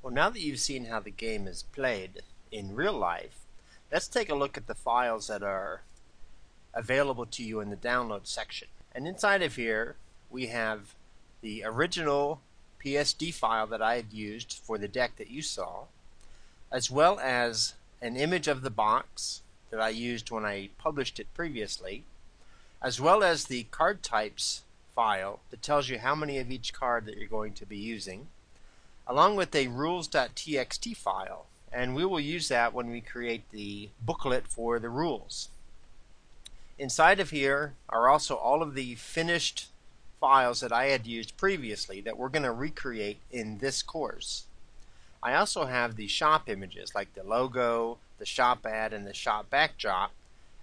Well, now that you've seen how the game is played in real life, let's take a look at the files that are available to you in the download section. And inside of here we have the original PSD file that I had used for the deck that you saw, as well as an image of the box that I used when I published it previously, as well as the card types file that tells you how many of each card that you're going to be using, along with a rules.txt file, and we will use that when we create the booklet for the rules. Inside of here are also all of the finished files that I had used previously that we're going to recreate in this course. I also have the shop images like the logo, the shop ad, and the shop backdrop,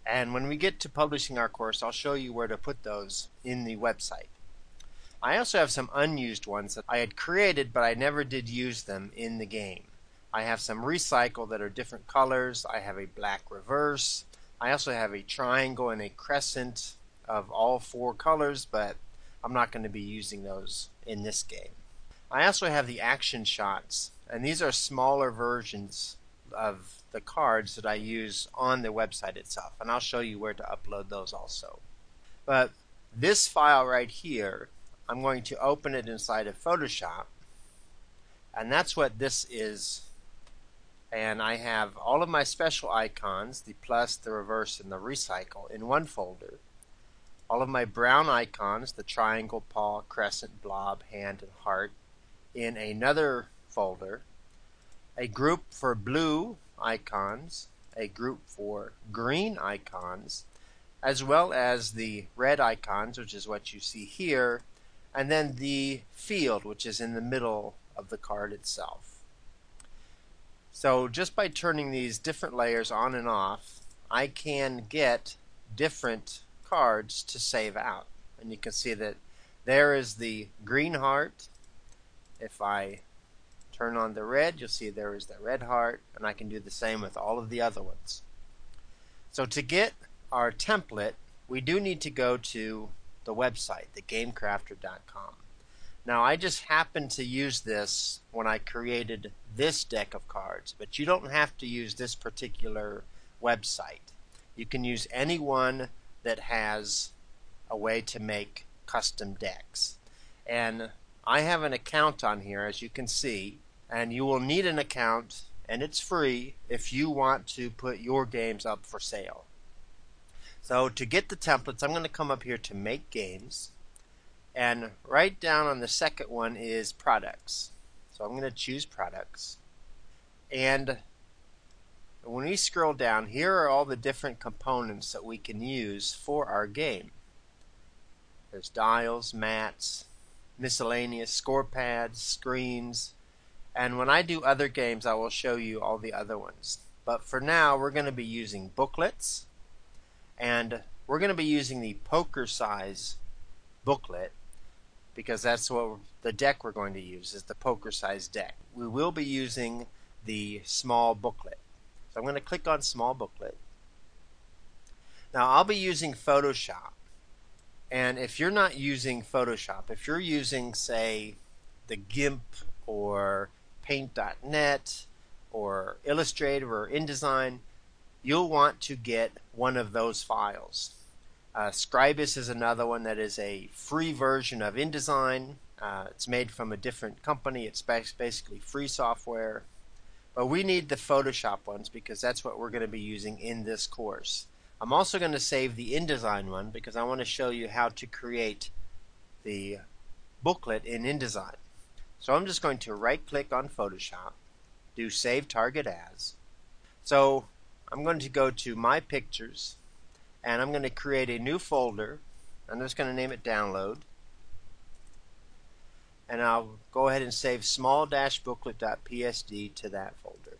and when we get to publishing our course I'll show you where to put those in the website. I also have some unused ones that I had created but I never did use them in the game. I have some recycle that are different colors. I have a black reverse. I also have a triangle and a crescent of all four colors, but I'm not going to be using those in this game. I also have the action shots, and these are smaller versions of the cards that I use on the website itself, and I'll show you where to upload those also. But this file right here, I'm going to open it inside of Photoshop, and that's what this is. And I have all of my special icons, the plus, the reverse, and the recycle, in one folder. All of my brown icons, the triangle, paw, crescent, blob, hand, and heart, in another folder. A group for blue icons, a group for green icons, as well as the red icons, which is what you see here, and then the field, which is in the middle of the card itself. So just by turning these different layers on and off, I can get different cards to save out. And you can see that there is the green heart. If I turn on the red, you'll see there is the red heart, and I can do the same with all of the other ones. So to get our template, we do need to go to the website, thegamecrafter.com. Now I just happened to use this when I created this deck of cards, but you don't have to use this particular website. You can use any one that has a way to make custom decks. And I have an account on here, as you can see, and you will need an account, and it's free if you want to put your games up for sale. So to get the templates, I'm going to come up here to Make Games, and right down on the second one is Products. So I'm going to choose Products, and when we scroll down, here are all the different components that we can use for our game. There's dials, mats, miscellaneous, score pads, screens, and when I do other games I will show you all the other ones. But for now we're going to be using booklets, and we're going to be using the poker size booklet because that's what the deck we're going to use is the poker size deck. We will be using the small booklet. So I'm going to click on small booklet. Now I'll be using Photoshop, and if you're not using Photoshop, if you're using say the GIMP or Paint.net or Illustrator or InDesign, you'll want to get one of those files. Scribus is another one that is a free version of InDesign. It's made from a different company. It's basically free software. But we need the Photoshop ones because that's what we're going to be using in this course. I'm also going to save the InDesign one because I want to show you how to create the booklet in InDesign. So I'm just going to right click on Photoshop, do Save Target As. So I'm going to go to My Pictures, and I'm going to create a new folder. I'm just going to name it Download, and I'll go ahead and save small-booklet.psd to that folder.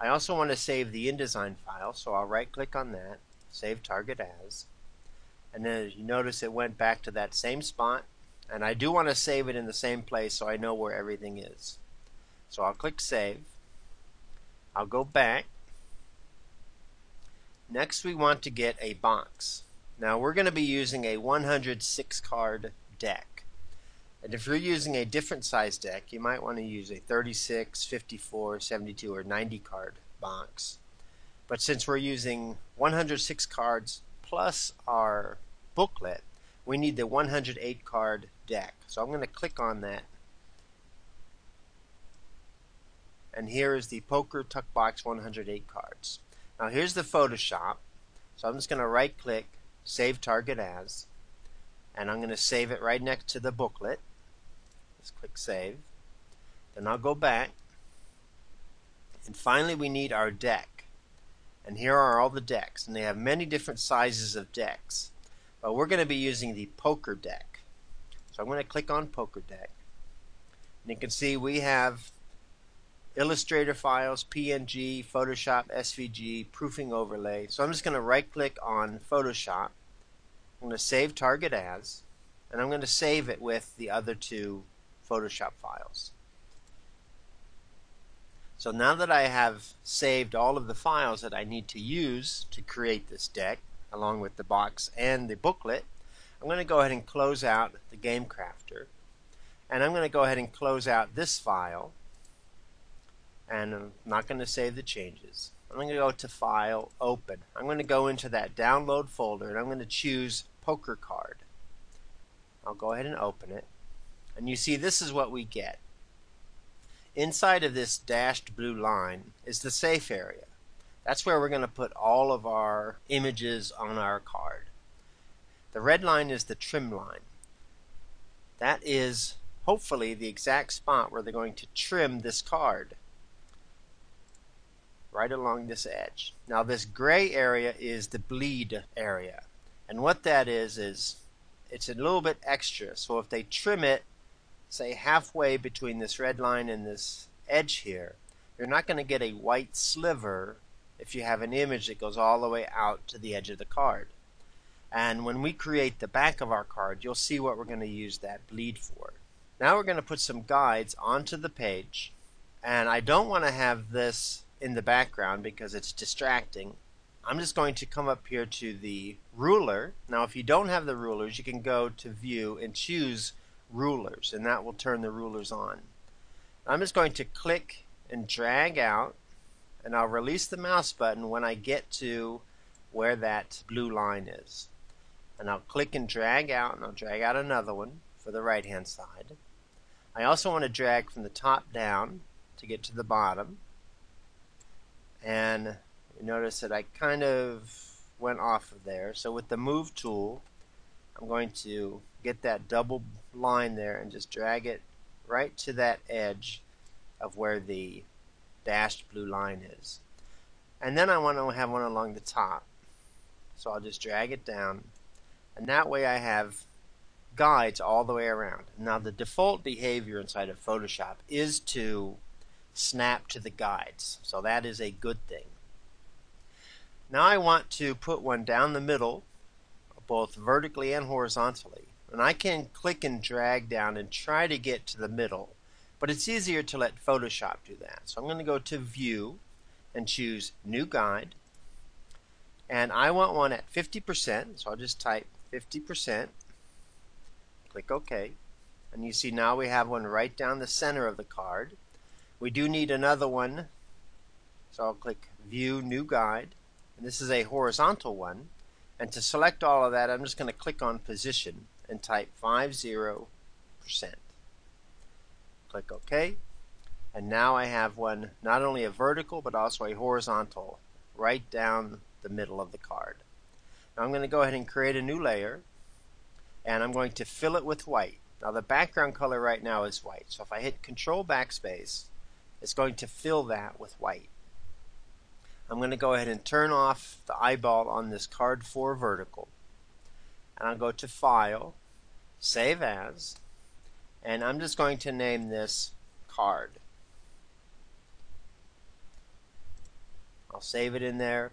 I also want to save the InDesign file, so I'll right click on that, Save Target As, and then you notice it went back to that same spot, and I do want to save it in the same place so I know where everything is. So I'll click Save. I'll go back. Next we want to get a box. Now we're going to be using a 106 card deck. And if you're using a different size deck, you might want to use a 36, 54, 72, or 90 card box. But since we're using 106 cards plus our booklet, we need the 108 card deck. So I'm going to click on that. And here is the Poker Tuck Box 108 cards. Now here's the Photoshop. So I'm just going to right click, Save Target As, and I'm going to save it right next to the booklet. Just click Save. Then I'll go back. And finally we need our deck. And here are all the decks. And they have many different sizes of decks. But we're going to be using the Poker deck. So I'm going to click on Poker deck. And you can see we have Illustrator files, PNG, Photoshop, SVG, proofing overlay. So I'm just going to right click on Photoshop. I'm going to save target as, and I'm going to save it with the other two Photoshop files. So now that I have saved all of the files that I need to use to create this deck, along with the box and the booklet, I'm going to go ahead and close out the Game Crafter. And I'm going to go ahead and close out this file. And I'm not going to save the changes. I'm going to go to File, Open. I'm going to go into that Download folder and I'm going to choose Poker Card. I'll go ahead and open it. And you see this is what we get. Inside of this dashed blue line is the safe area. That's where we're going to put all of our images on our card. The red line is the trim line. That is hopefully the exact spot where they're going to trim this card. Right along this edge. Now this gray area is the bleed area. And what that is it's a little bit extra. So if they trim it, say halfway between this red line and this edge here, you're not going to get a white sliver if you have an image that goes all the way out to the edge of the card. And when we create the back of our card, you'll see what we're going to use that bleed for. Now we're going to put some guides onto the page. And I don't want to have this in the background because it's distracting. I'm just going to come up here to the ruler. Now if you don't have the rulers, you can go to View and choose Rulers, and that will turn the rulers on. I'm just going to click and drag out, and I'll release the mouse button when I get to where that blue line is. And I'll click and drag out, and I'll drag out another one for the right hand side. I also want to drag from the top down to get to the bottom. And you notice that I kind of went off of there. So with the Move tool, I'm going to get that double line there and just drag it right to that edge of where the dashed blue line is. And then I want to have one along the top. So I'll just drag it down. And that way I have guides all the way around. Now the default behavior inside of Photoshop is to snap to the guides. So that is a good thing. Now I want to put one down the middle, both vertically and horizontally. And I can click and drag down and try to get to the middle. But it's easier to let Photoshop do that. So I'm going to go to View and choose New Guide. And I want one at 50%. So I'll just type 50%. Click OK. And you see now we have one right down the center of the card. We do need another one, so I'll click View, New Guide, and this is a horizontal one. And to select all of that, I'm just going to click on Position and type 50%. Click OK, and now I have one, not only a vertical but also a horizontal, right down the middle of the card. Now I'm going to go ahead and create a new layer, and I'm going to fill it with white. Now the background color right now is white, so if I hit Control Backspace, it's going to fill that with white. I'm going to go ahead and turn off the eyeball on this card for vertical. And I'll go to File, Save As, and I'm just going to name this Card. I'll save it in there.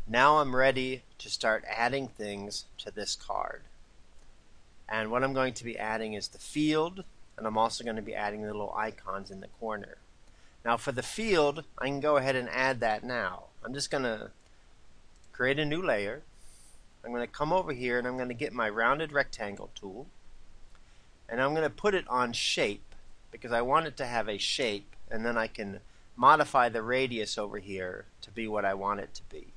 Now I'm ready to start adding things to this card. And what I'm going to be adding is the field, and I'm also going to be adding the little icons in the corner. Now for the field, I can go ahead and add that now. I'm just going to create a new layer. I'm going to come over here and I'm going to get my rounded rectangle tool. and I'm going to put it on shape because I want it to have a shape, and then I can modify the radius over here to be what I want it to be.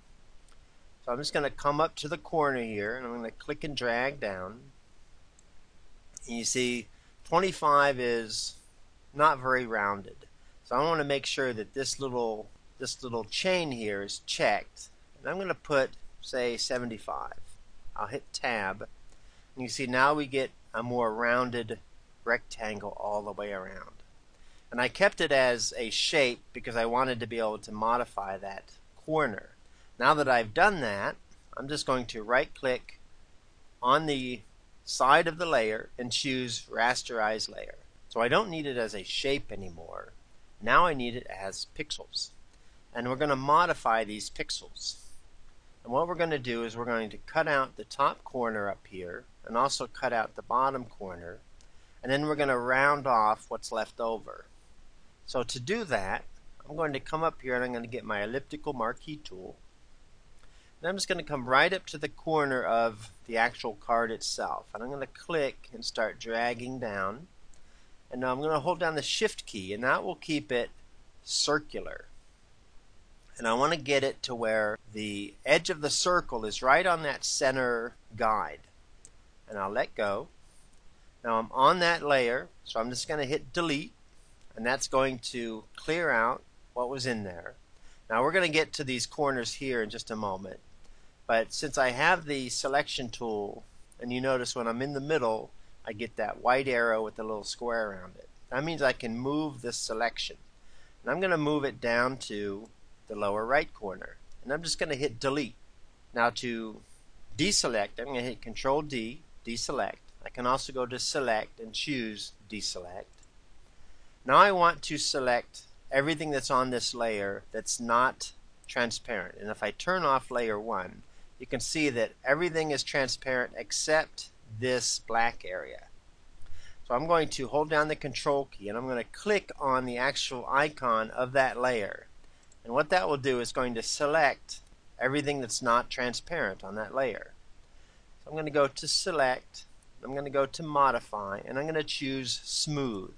So I'm just going to come up to the corner here, and I'm going to click and drag down. And you see 25 is not very rounded. So I want to make sure that this little chain here is checked. And I'm going to put, say, 75. I'll hit Tab. And you see now we get a more rounded rectangle all the way around. And I kept it as a shape because I wanted to be able to modify that corner. Now that I've done that, I'm just going to right click on the side of the layer and choose Rasterize Layer. So I don't need it as a shape anymore. Now I need it as pixels. And we're going to modify these pixels. And what we're going to do is we're going to cut out the top corner up here and also cut out the bottom corner. And then we're going to round off what's left over. So to do that, I'm going to come up here and I'm going to get my elliptical marquee tool. And I'm just going to come right up to the corner of the actual card itself. And I'm going to click and start dragging down. And now I'm going to hold down the Shift key, and that will keep it circular. And I want to get it to where the edge of the circle is right on that center guide. And I'll let go. Now I'm on that layer, so I'm just going to hit Delete, and that's going to clear out what was in there. Now we're going to get to these corners here in just a moment. But since I have the selection tool, and you notice when I'm in the middle, I get that white arrow with the little square around it. That means I can move this selection. And I'm going to move it down to the lower right corner. And I'm just going to hit Delete. Now to deselect, I'm going to hit Control D, deselect. I can also go to Select and choose Deselect. Now I want to select everything that's on this layer that's not transparent. And if I turn off layer 1, you can see that everything is transparent except this black area. So I'm going to hold down the Control key and I'm going to click on the actual icon of that layer. And what that will do is going to select everything that's not transparent on that layer. So I'm going to go to Select, I'm going to go to Modify, and I'm going to choose Smooth.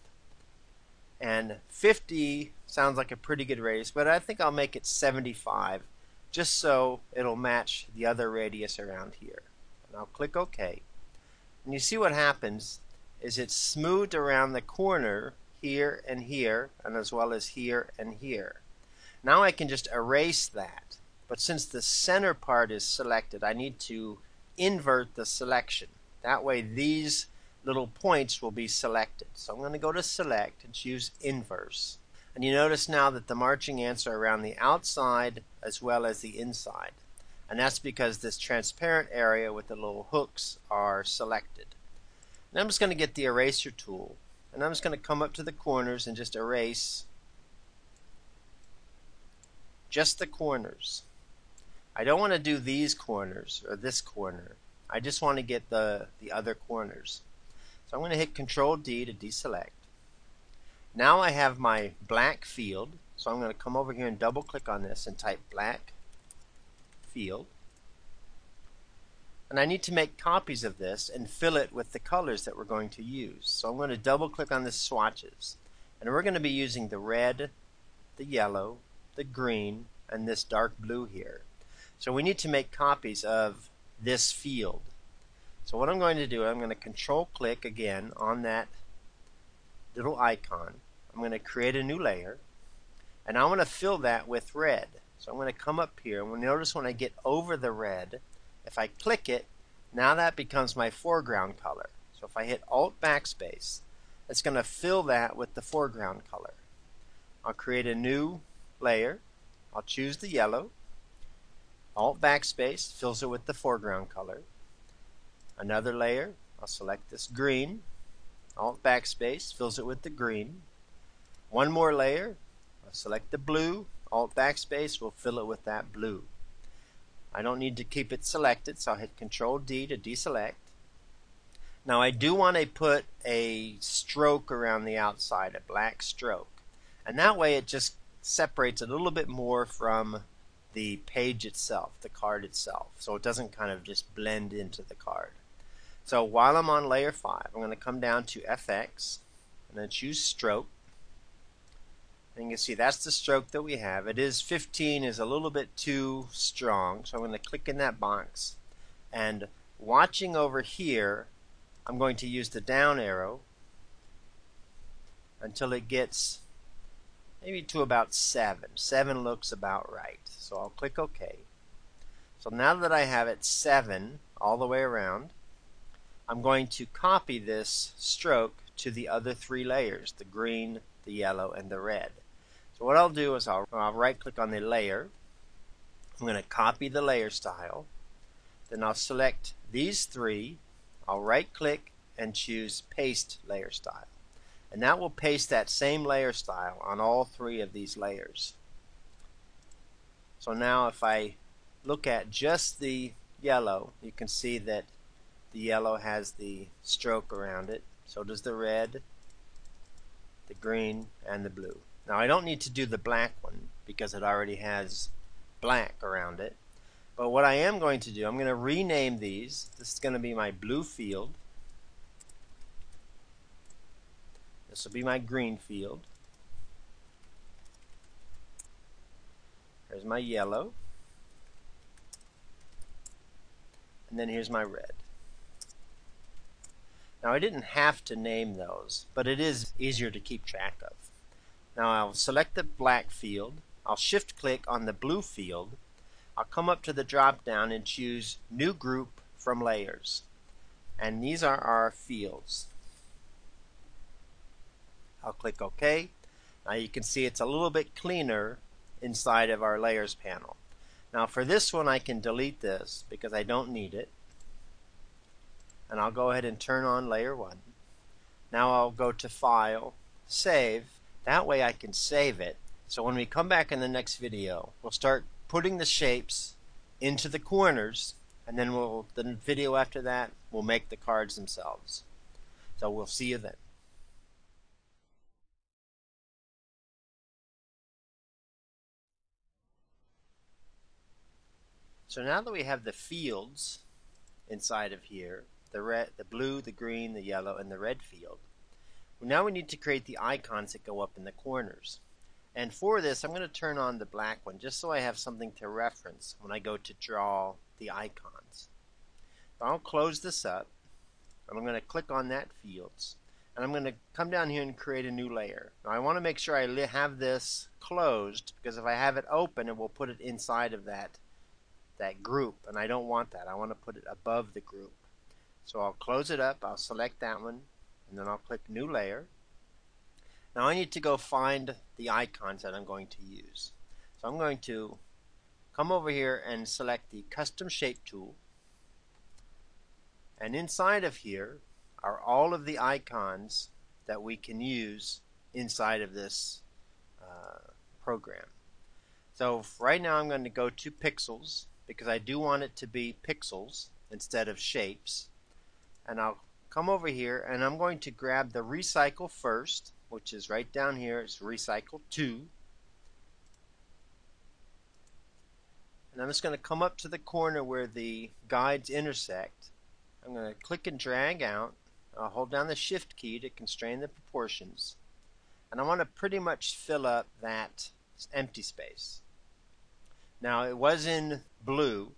And 50 sounds like a pretty good radius, but I think I'll make it 75 just so it'll match the other radius around here. And I'll click OK. And you see what happens is it's smoothed around the corner here, and as well as here and here. Now I can just erase that. But since the center part is selected, I need to invert the selection. That way these little points will be selected. So I'm going to go to Select and choose Inverse. And you notice now that the marching ants are around the outside as well as the inside. And that's because this transparent area with the little hooks are selected. And I'm just going to get the eraser tool, and I'm just going to come up to the corners and just erase just the corners. I don't want to do these corners or this corner. I just want to get the other corners. So I'm going to hit Control D to deselect. Now I have my black field, so I'm going to come over here and double click on this and type black field. And I need to make copies of this and fill it with the colors that we're going to use. So I'm going to double click on the swatches. And we're going to be using the red, the yellow, the green, and this dark blue here. So we need to make copies of this field. So what I'm going to do, I'm going to control click again on that little icon. I'm going to create a new layer. And I want to fill that with red. So I'm going to come up here, and notice when I get over the red, if I click it, now that becomes my foreground color. So if I hit Alt Backspace, it's going to fill that with the foreground color. I'll create a new layer. I'll choose the yellow. Alt Backspace fills it with the foreground color. Another layer, I'll select this green. Alt Backspace fills it with the green. One more layer, I'll select the blue. Alt Backspace will fill it with that blue. I don't need to keep it selected, so I'll hit Control D to deselect. Now I do want to put a stroke around the outside, a black stroke. And that way it just separates it a little bit more from the page itself, the card itself, so it doesn't kind of just blend into the card. So while I'm on layer 5, I'm going to come down to FX and then choose stroke. And you can see that's the stroke that we have. It is 15 is a little bit too strong, so I'm going to click in that box. And watching over here, I'm going to use the down arrow until it gets maybe to about 7. 7 looks about right. So I'll click OK. So now that I have it 7 all the way around, I'm going to copy this stroke to the other 3 layers, the green, the yellow, and the red. So what I'll do is I'll right click on the layer. I'm going to copy the layer style. Then I'll select these 3. I'll right click and choose paste layer style. And that will paste that same layer style on all 3 of these layers. So now if I look at just the yellow, you can see that the yellow has the stroke around it. So does the red, the green, and the blue. Now I don't need to do the black one because it already has black around it. But what I am going to do, I'm going to rename these. This is going to be my blue field. This will be my green field. Here's my yellow. And then here's my red. Now I didn't have to name those, but it is easier to keep track of. Now I'll select the black field. I'll shift click on the blue field. I'll come up to the drop down and choose New Group from Layers. And these are our fields. I'll click OK. Now you can see it's a little bit cleaner inside of our Layers panel. Now for this one I can delete this because I don't need it. And I'll go ahead and turn on layer 1. Now I'll go to File, Save. That way I can save it. So when we come back in the next video, we'll start putting the shapes into the corners, and then the video after that we'll make the cards themselves. So we'll see you then. So now that we have the fields inside of here, the red, the blue, the green, the yellow, and the red field, now we need to create the icons that go up in the corners. And for this, I'm going to turn on the black one just so I have something to reference when I go to draw the icons. So I'll close this up, and I'm going to click on that fields, and I'm going to come down here and create a new layer. Now I want to make sure I have this closed, because if I have it open, it will put it inside of that group, and I don't want that. I want to put it above the group. So I'll close it up, I'll select that one, and then I'll click New Layer. Now I need to go find the icons that I'm going to use. So I'm going to come over here and select the Custom Shape tool, and inside of here are all of the icons that we can use inside of this program. So right now I'm going to go to Pixels, because I do want it to be pixels instead of shapes. And I'll come over here and I'm going to grab the Recycle first, which is right down here. It's Recycle 2. And I'm just going to come up to the corner where the guides intersect. I'm going to click and drag out. I'll hold down the Shift key to constrain the proportions. And I want to pretty much fill up that empty space. Now it was in blue,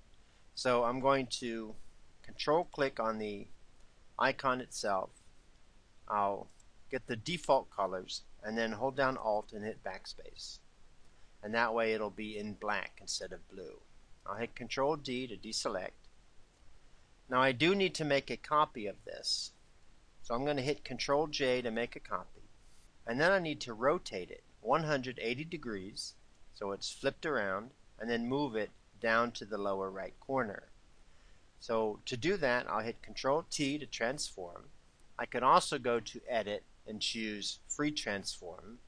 so I'm going to control click on the icon itself. I'll get the default colors and then hold down Alt and hit backspace. And that way it'll be in black instead of blue. I'll hit Control D to deselect. Now I do need to make a copy of this. So I'm going to hit Control J to make a copy. And then I need to rotate it 180 degrees so it's flipped around, and then move it down to the lower right corner. So to do that, I'll hit Control T to transform. I can also go to Edit and choose Free Transform.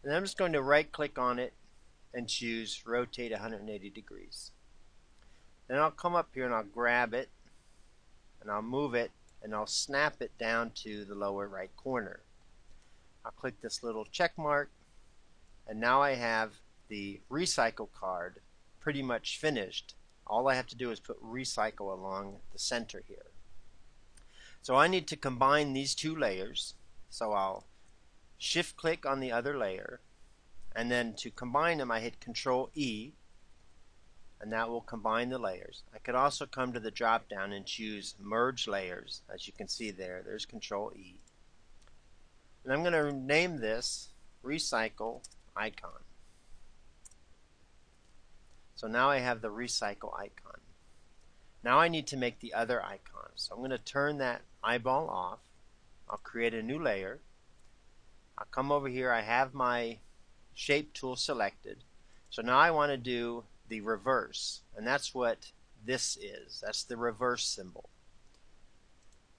And I'm just going to right click on it and choose Rotate 180 degrees. Then I'll come up here and I'll grab it and I'll move it and I'll snap it down to the lower right corner. I'll click this little check mark, and now I have the recycle card pretty much finished All I have to do is put recycle along the center here. So I need to combine these two layers. So I'll shift click on the other layer, and then to combine them I hit Control E, and that will combine the layers. I could also come to the drop down and choose merge layers. As you can see there's Control E. And I'm going to name this recycle icon. So now I have the recycle icon. Now I need to make the other icon. So I'm going to turn that eyeball off. I'll create a new layer. I'll come over here. I have my shape tool selected. So now I want to do the reverse, and that's what this is. That's the reverse symbol.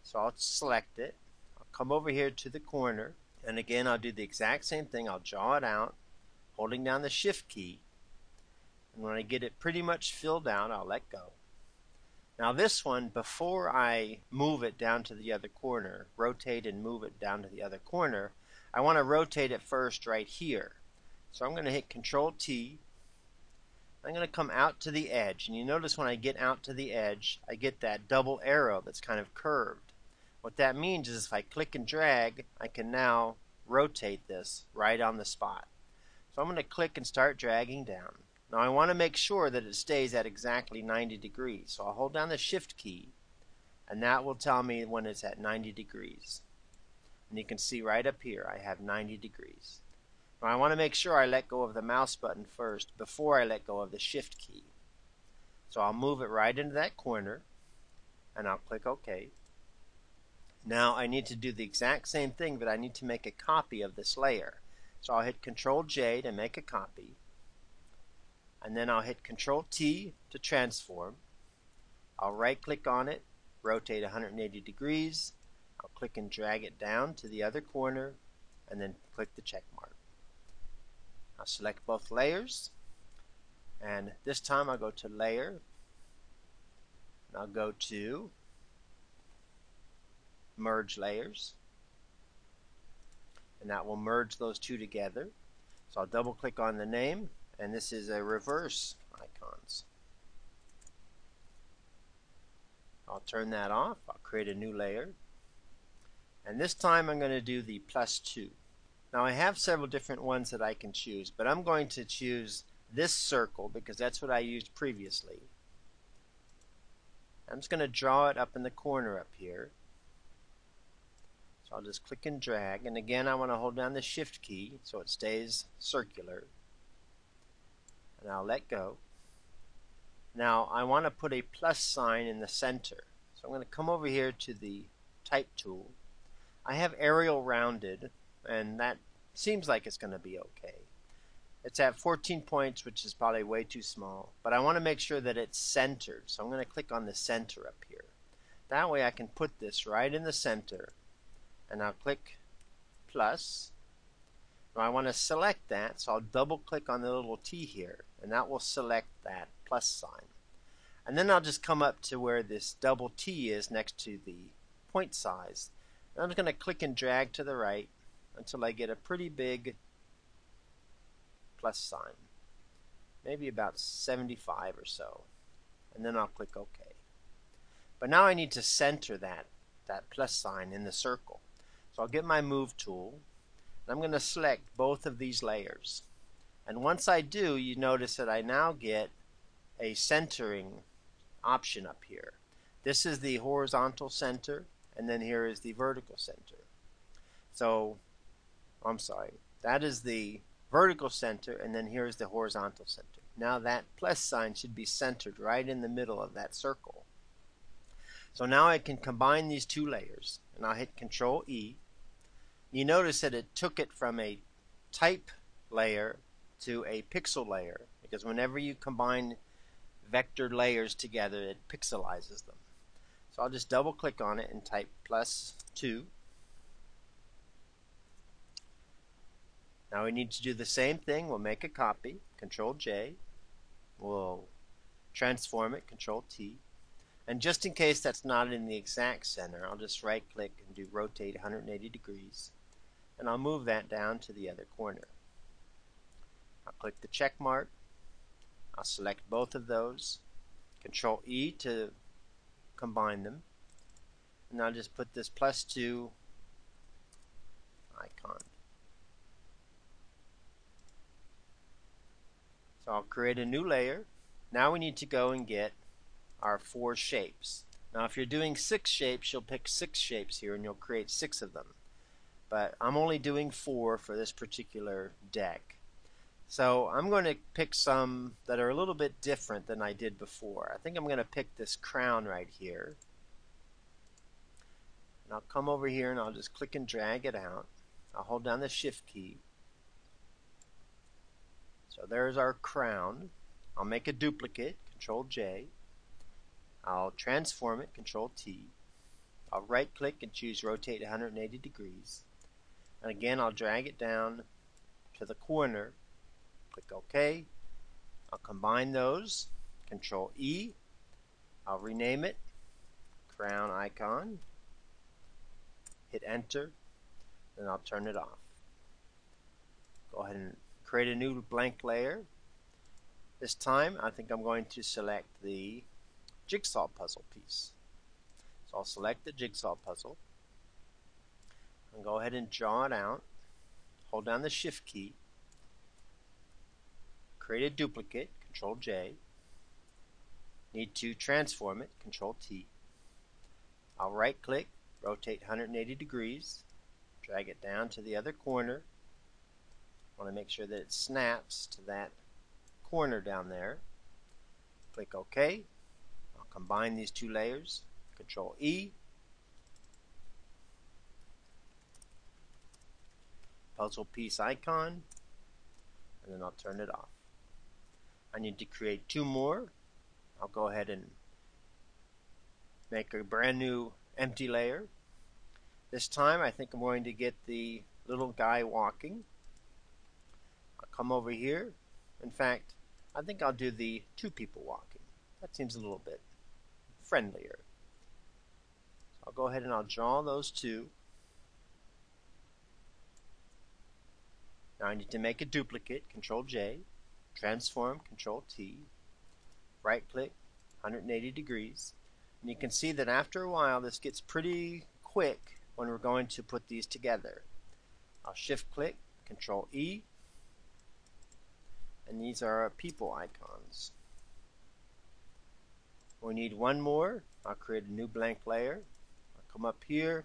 So I'll select it. I'll come over here to the corner, and again I'll do the exact same thing. I'll draw it out holding down the shift key, and when I get it pretty much filled out I'll let go. Now this one, before I move it down to the other corner, rotate and move it down to the other corner, I want to rotate it first right here. So I'm going to hit Control T. I'm going to come out to the edge, and you notice when I get out to the edge I get that double arrow that's kind of curved. What that means is if I click and drag, I can now rotate this right on the spot. So I'm going to click and start dragging down. Now I want to make sure that it stays at exactly 90 degrees. So I'll hold down the shift key, and that will tell me when it's at 90 degrees. And you can see right up here I have 90 degrees. Now I want to make sure I let go of the mouse button first before I let go of the shift key. So I'll move it right into that corner, and I'll click OK. Now I need to do the exact same thing, but I need to make a copy of this layer. So I'll hit Control J to make a copy, and then I'll hit Control T to transform. I'll right click on it, rotate 180 degrees. I'll click and drag it down to the other corner, and then click the check mark. I'll select both layers, and this time I'll go to Layer, and I'll go to Merge Layers, and that will merge those two together. So I'll double click on the name, and this is a reverse icons. I'll turn that off. I'll create a new layer, and this time I'm going to do the +2. Now I have several different ones that I can choose, but I'm going to choose this circle because that's what I used previously. I'm just going to draw it up in the corner up here. So I'll just click and drag, and again I want to hold down the shift key so it stays circular, and I'll let go. Now I want to put a plus sign in the center, so I'm going to come over here to the type tool. I have Arial rounded, and that seems like it's going to be okay. It's at 14 points, which is probably way too small, but I want to make sure that it's centered, so I'm going to click on the center up here. That way I can put this right in the center, and I'll click plus. Now I want to select that, so I'll double click on the little T here, and that will select that plus sign. And then I'll just come up to where this double T is next to the point size. And I'm just going to click and drag to the right until I get a pretty big plus sign, maybe about 75 or so, and then I'll click OK. But now I need to center that plus sign in the circle. So I'll get my move tool, and I'm going to select both of these layers. And once I do, you notice that I now get a centering option up here. This is the horizontal center, and then here is the vertical center. So, I'm sorry, that is the vertical center, and then here is the horizontal center. Now that plus sign should be centered right in the middle of that circle. So now I can combine these two layers, and I'll hit Control E. You notice that it took it from a type layer to a pixel layer, because whenever you combine vector layers together, it pixelizes them. So I'll just double click on it and type +2. Now we need to do the same thing. We'll make a copy, Control J. We'll transform it, Control T. And just in case that's not in the exact center, I'll just right click and do rotate 180 degrees. And I'll move that down to the other corner. I'll click the check mark. I'll select both of those, Control E to combine them. And I'll just put this +2 icon. So I'll create a new layer. Now we need to go and get our 4 shapes. Now if you're doing 6 shapes, you'll pick 6 shapes here and you'll create 6 of them. But I'm only doing 4 for this particular deck. So I'm going to pick some that are a little bit different than I did before. I think I'm going to pick this crown right here. And I'll come over here and I'll just click and drag it out. I'll hold down the Shift key. So there's our crown. I'll make a duplicate, Control J. I'll transform it, Control T. I'll right click and choose Rotate 180 degrees. And again I'll drag it down to the corner. Click OK. I'll combine those, Control E. I'll rename it Crown Icon. Hit Enter. Then I'll turn it off. Go ahead and create a new blank layer. This time I think I'm going to select the jigsaw puzzle piece. So I'll select the jigsaw puzzle and go ahead and draw it out. Hold down the Shift key. Create a duplicate, Control J. Need to transform it, Control T. I'll right click, rotate 180 degrees, drag it down to the other corner. I want to make sure that it snaps to that corner down there. Click OK. I'll combine these 2 layers, Control E. Puzzle piece icon, and then I'll turn it off. I need to create 2 more. I'll go ahead and make a brand new empty layer. This time I think I'm going to get the little guy walking. I'll come over here. In fact, I think I'll do the 2 people walking. That seems a little bit friendlier. So I'll go ahead and I'll draw those 2. Now I need to make a duplicate, Control J. Transform, Control T, right click, 180 degrees. And you can see that after a while this gets pretty quick when we're going to put these together. I'll shift click, Control E, and these are our people icons. We need 1 more. I'll create a new blank layer. I'll come up here,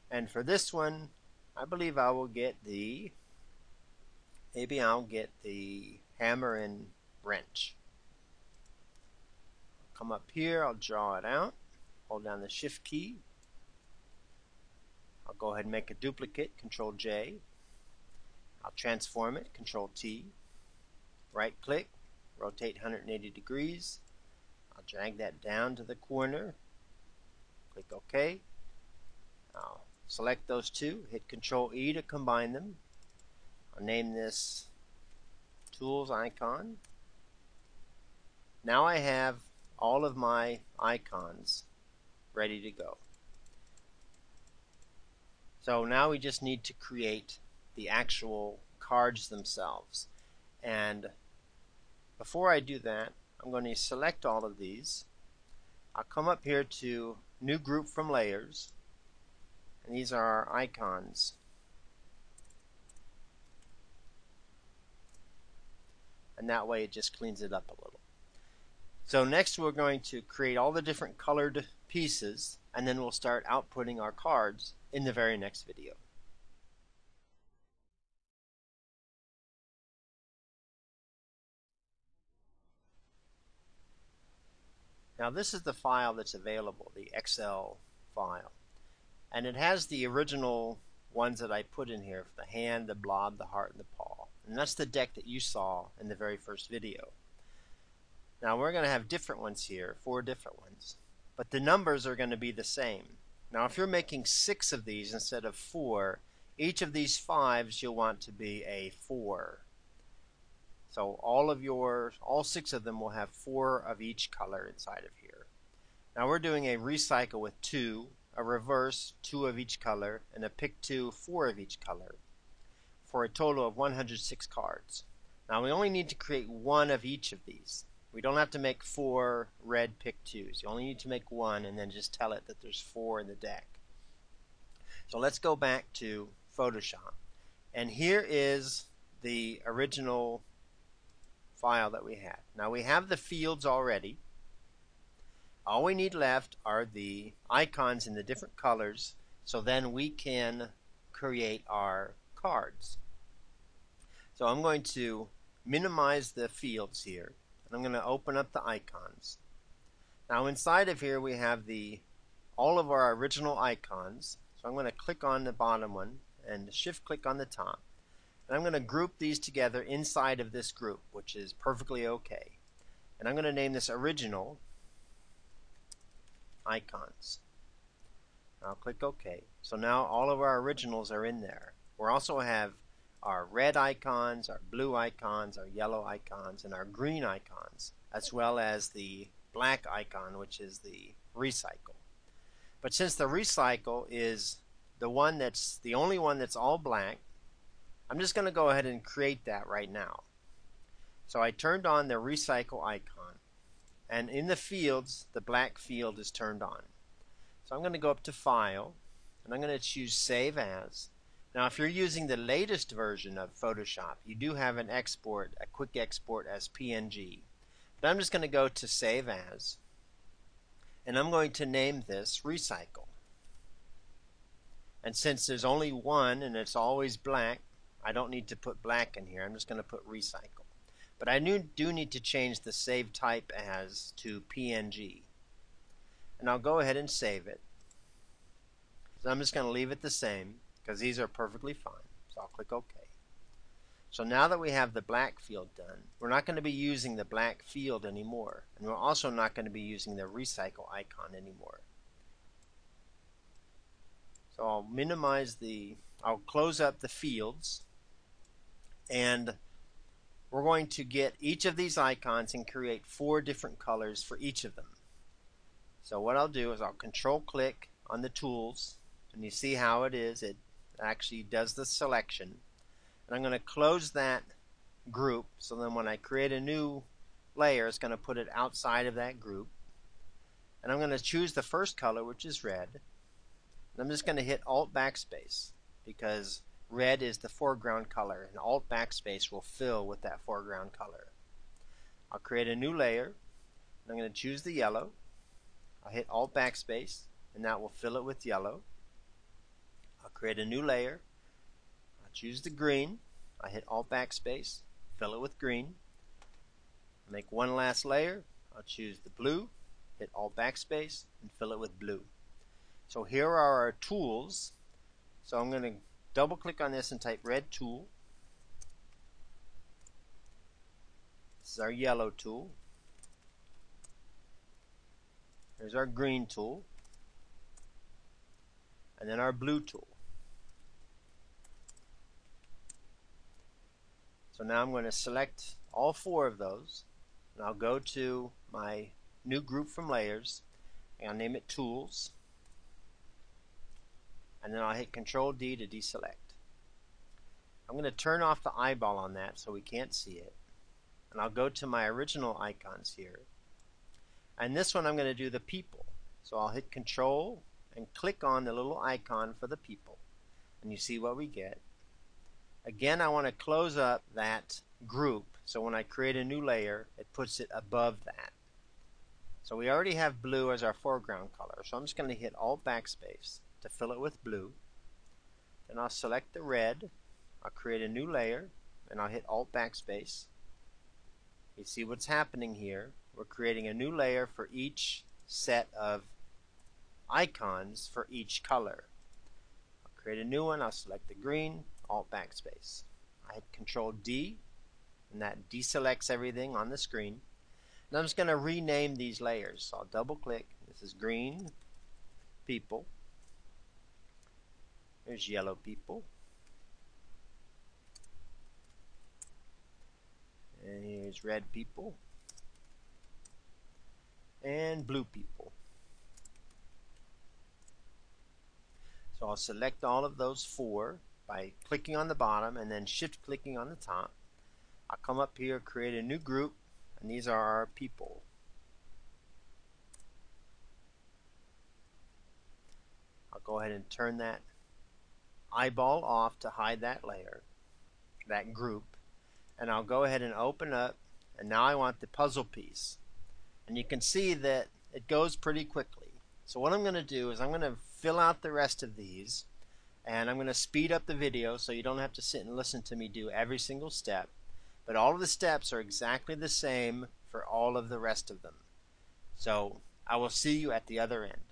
and for this one I believe I will get the hammer and wrench. I'll come up here, I'll draw it out, hold down the Shift key. I'll go ahead and make a duplicate, Control J. I'll transform it, Control T. Right click, rotate 180 degrees. I'll drag that down to the corner. Click OK. I'll select those 2, hit Control E to combine them. I'll name this Tools icon. Now I have all of my icons ready to go. So now we just need to create the actual cards themselves. And before I do that, I'm going to select all of these. I'll come up here to New Group from Layers, and these are our icons. And that way it just cleans it up a little. So next we're going to create all the different colored pieces, and then we'll start outputting our cards in the very next video. Now this is the file that's available, the Excel file. And it has the original ones that I put in here for the hand, the blob, the heart, and the paw. And that's the deck that you saw in the very first video. Now we're going to have different ones here, 4 different ones. But the numbers are going to be the same. Now if you're making 6 of these instead of 4, each of these 5s you'll want to be a 4. So all 6 of them will have 4 of each color inside of here. Now we're doing a recycle with 2, a reverse 2 of each color, and a pick 2 4 of each color, for a total of 106 cards. Now we only need to create 1 of each of these. We don't have to make 4 red pick 2s. You only need to make 1 and then just tell it that there's 4 in the deck. So let's go back to Photoshop. And here is the original file that we had. Now we have the fields already. All we need left are the icons in the different colors, so then we can create our cards. So I'm going to minimize the fields here, and I'm going to open up the icons. Now inside of here we have all of our original icons. So I'm going to click on the bottom one and shift click on the top. And I'm going to group these together inside of this group, which is perfectly okay. And I'm going to name this original icons. I'll click OK. So now all of our originals are in there. We also have our red icons, our blue icons, our yellow icons, and our green icons, as well as the black icon, which is the recycle. But since the recycle is the only one that's all black, I'm just going to go ahead and create that right now. So I turned on the recycle icon, and in the fields the black field is turned on. So I'm going to go up to File, and I'm going to choose Save As. Now if you're using the latest version of Photoshop, you do have a quick export as PNG. But I'm just going to go to Save As, and I'm going to name this Recycle. And since there's only one and it's always black, I don't need to put black in here. I'm just going to put Recycle. But I do need to change the Save Type As to PNG. And I'll go ahead and save it. So I'm just going to leave it the same because these are perfectly fine. So I'll click OK. So now that we have the black field done, we're not going to be using the black field anymore. And we're also not going to be using the recycle icon anymore. So I'll close up the fields, and we're going to get each of these icons and create 4 different colors for each of them. So what I'll do is I'll control click on the tools, and you see how it is. It actually does the selection. And I'm going to close that group, so then when I create a new layer, it's going to put it outside of that group. And I'm going to choose the first color, which is red. And I'm just going to hit Alt Backspace because red is the foreground color, and Alt Backspace will fill with that foreground color. I'll create a new layer, and I'm going to choose the yellow. I'll hit Alt Backspace, and that will fill it with yellow. I'll create a new layer. Choose the green. I hit Alt Backspace, fill it with green. Make one last layer. I'll choose the blue, hit Alt Backspace, and fill it with blue. So here are our tools. So I'm going to double click on this and type Red Tool. This is our yellow tool. There's our green tool. And then our blue tool. So now I'm going to select all 4 of those, and I'll go to my new group from layers, and I'll name it Tools, and then I'll hit Control D to deselect. I'm going to turn off the eyeball on that so we can't see it, and I'll go to my original icons here, and this one I'm going to do the people. So I'll hit Control and click on the little icon for the people, and you see what we get. Again, I want to close up that group, so when I create a new layer, it puts it above that. So we already have blue as our foreground color, so I'm just going to hit Alt Backspace to fill it with blue. Then I'll select the red, I'll create a new layer, and I'll hit Alt Backspace. You see what's happening here. We're creating a new layer for each set of icons for each color. I'll create a new one, I'll select the green, Alt Backspace. I hit Control D, and that deselects everything on the screen. And I'm just going to rename these layers. So I'll double click. This is green people. There's yellow people. And here's red people. And blue people. So I'll select all of those 4 by clicking on the bottom and then shift clicking on the top. I'll come up here, create a new group, and these are our people. I'll go ahead and turn that eyeball off to hide that layer, that group, and I'll go ahead and open up, and now I want the puzzle piece. And you can see that it goes pretty quickly. So what I'm going to do is I'm going to fill out the rest of these, and I'm going to speed up the video so you don't have to sit and listen to me do every single step. But all of the steps are exactly the same for all of the rest of them. So I will see you at the other end.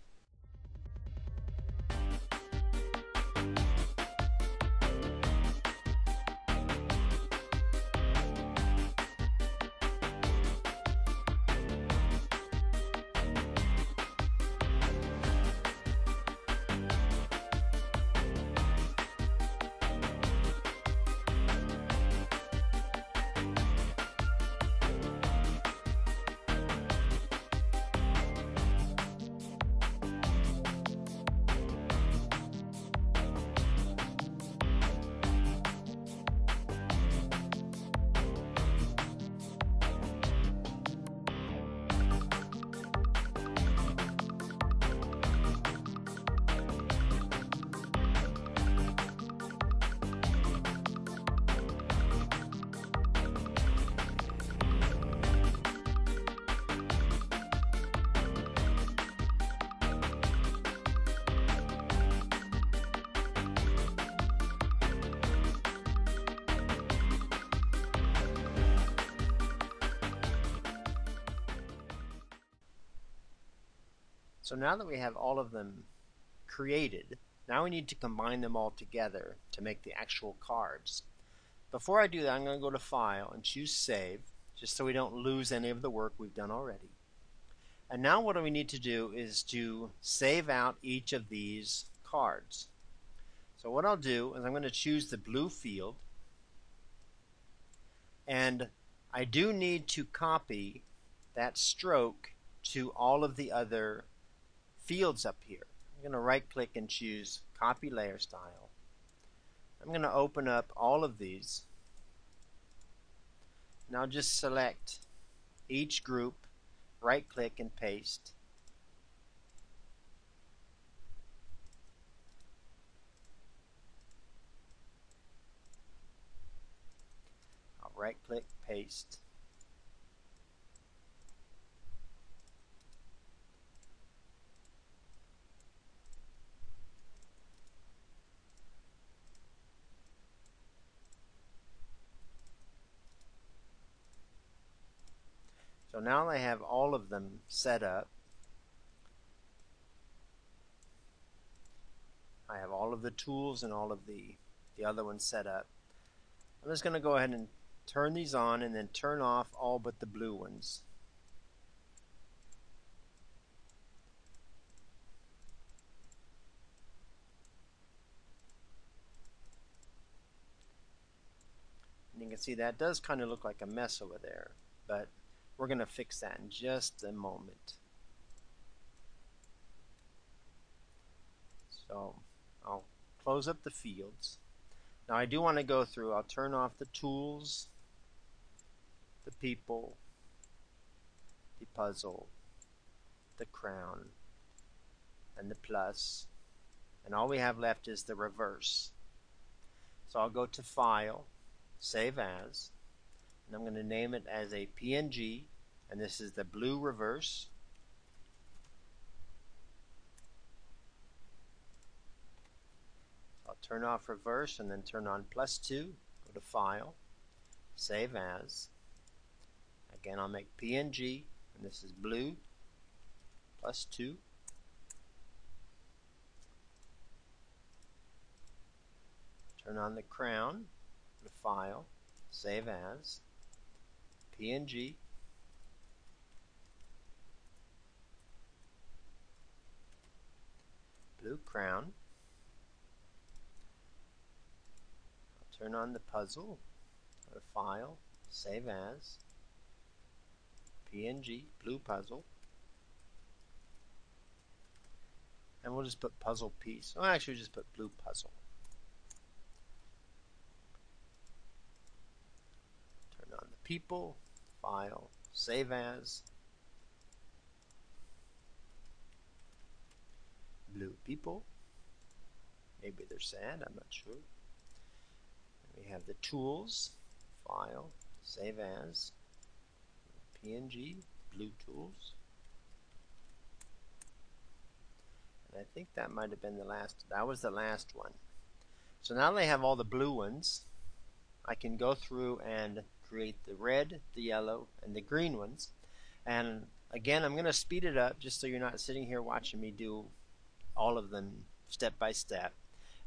So now that we have all of them created, now we need to combine them all together to make the actual cards. Before I do that, I'm going to go to File and choose Save, just so we don't lose any of the work we've done already. And now what we need to do is to save out each of these cards. So what I'll do is I'm going to choose the blue field, and I do need to copy that stroke to all of the other fields up here. I'm going to right click and choose Copy Layer Style. I'm going to open up all of these. Now just select each group, right click and paste. I'll right click, paste. So now I have all of them set up. I have all of the tools and all of the other ones set up. I'm just going to go ahead and turn these on and then turn off all but the blue ones. And you can see that does kind of look like a mess over there, but we're going to fix that in just a moment. So I'll close up the fields. Now I do want to go through, I'll turn off the tools, the people, the puzzle, the crown, and the plus. And all we have left is the reverse. So I'll go to File, Save As, and I'm going to name it as a PNG, and this is the blue reverse. I'll turn off reverse and then turn on +2, go to File, Save As. Again, I'll make PNG, and this is blue, +2. Turn on the crown, go to File, Save As, PNG, blue crown. I'll turn on the puzzle, go to File, Save As, PNG, blue puzzle, and we'll just put puzzle piece. Oh, actually, just put blue puzzle. Turn on the people, File, save as, blue people. Maybe they're sad, I'm not sure. We have the tools, file, save as, PNG, blue tools. And I think that might have been the last, that was the last one. So now they have all the blue ones. I can go through and create the red, the yellow, and the green ones. And again, I'm going to speed it up just so you're not sitting here watching me do all of them step by step.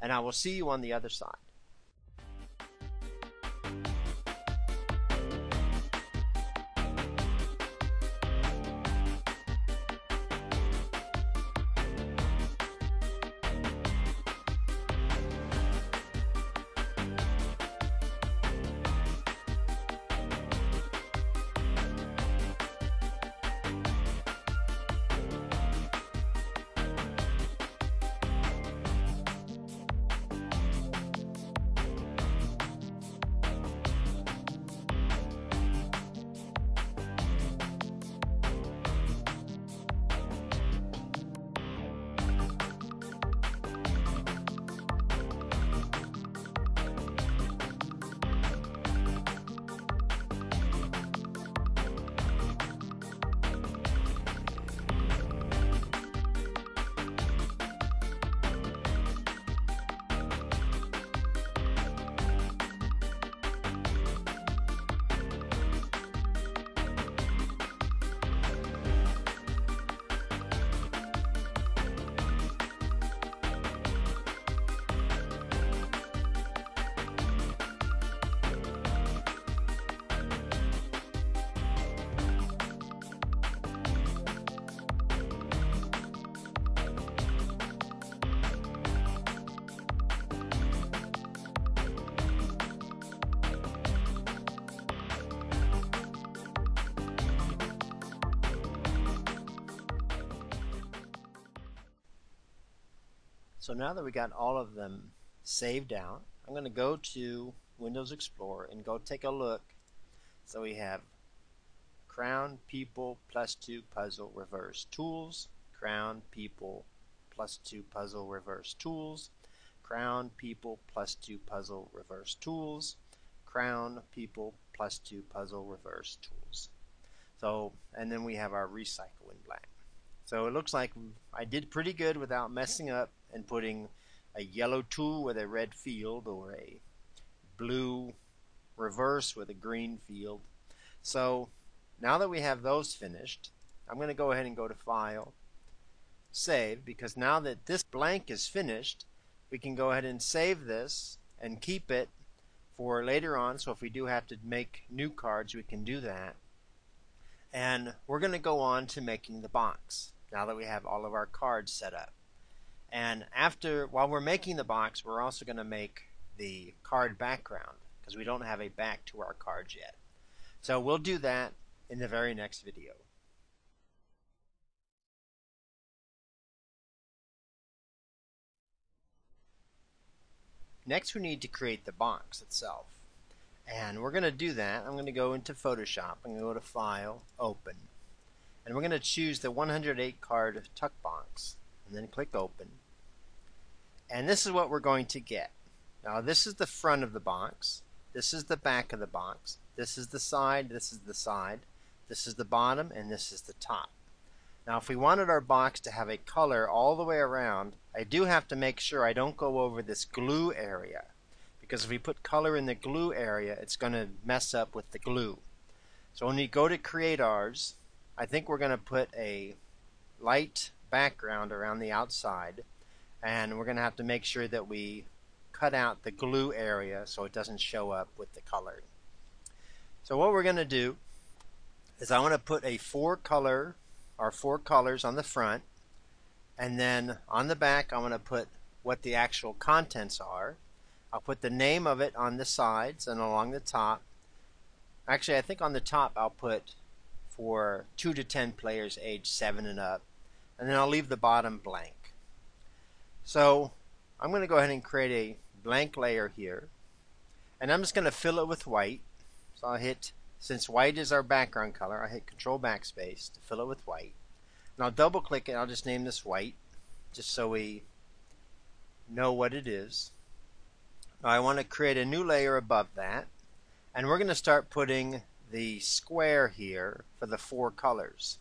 And I will see you on the other side. So now that we got all of them saved out, I'm going to go to Windows Explorer and go take a look. So we have crown, people, +2 puzzle, reverse tools, crown, people, +2 puzzle, reverse tools, crown, people, +2 puzzle, reverse tools, crown, people, +2 puzzle, reverse tools. So, and then we have our recycle in black. So it looks like I did pretty good without messing up and putting a yellow tool with a red field or a blue reverse with a green field. So now that we have those finished, I'm going to go ahead and go to File, Save, because now that this blank is finished, we can go ahead and save this and keep it for later on. So if we do have to make new cards, we can do that. And we're going to go on to making the box now that we have all of our cards set up. And while we're making the box, we're also going to make the card background because we don't have a back to our cards yet. So we'll do that in the very next video. Next, we need to create the box itself. And we're going to do that. I'm going to go into Photoshop. I'm going to go to File, Open. And we're going to choose the 108 card tuck box. And then click Open. And this is what we're going to get. Now this is the front of the box. This is the back of the box. This is the side. This is the side. This is the bottom. And this is the top. Now if we wanted our box to have a color all the way around, I do have to make sure I don't go over this glue area. Because if we put color in the glue area, it's going to mess up with the glue. So when we go to create ours, I think we're going to put a light background around the outside, and we're going to have to make sure that we cut out the glue area so it doesn't show up with the color. So what we're going to do is I want to put a four colors on the front, and then on the back I want to put what the actual contents are. I'll put the name of it on the sides and along the top. Actually, I think on the top I'll put for 2 to 10 players age 7 and up, and then I'll leave the bottom blank. So I'm going to go ahead and create a blank layer here, and I'm just going to fill it with white. So I'll hit since white is our background color, I hit Control Backspace to fill it with white. And I'll double click it. I'll just name this white, just so we know what it is. Now I want to create a new layer above that, and we're going to start putting the square here for the 4 colors.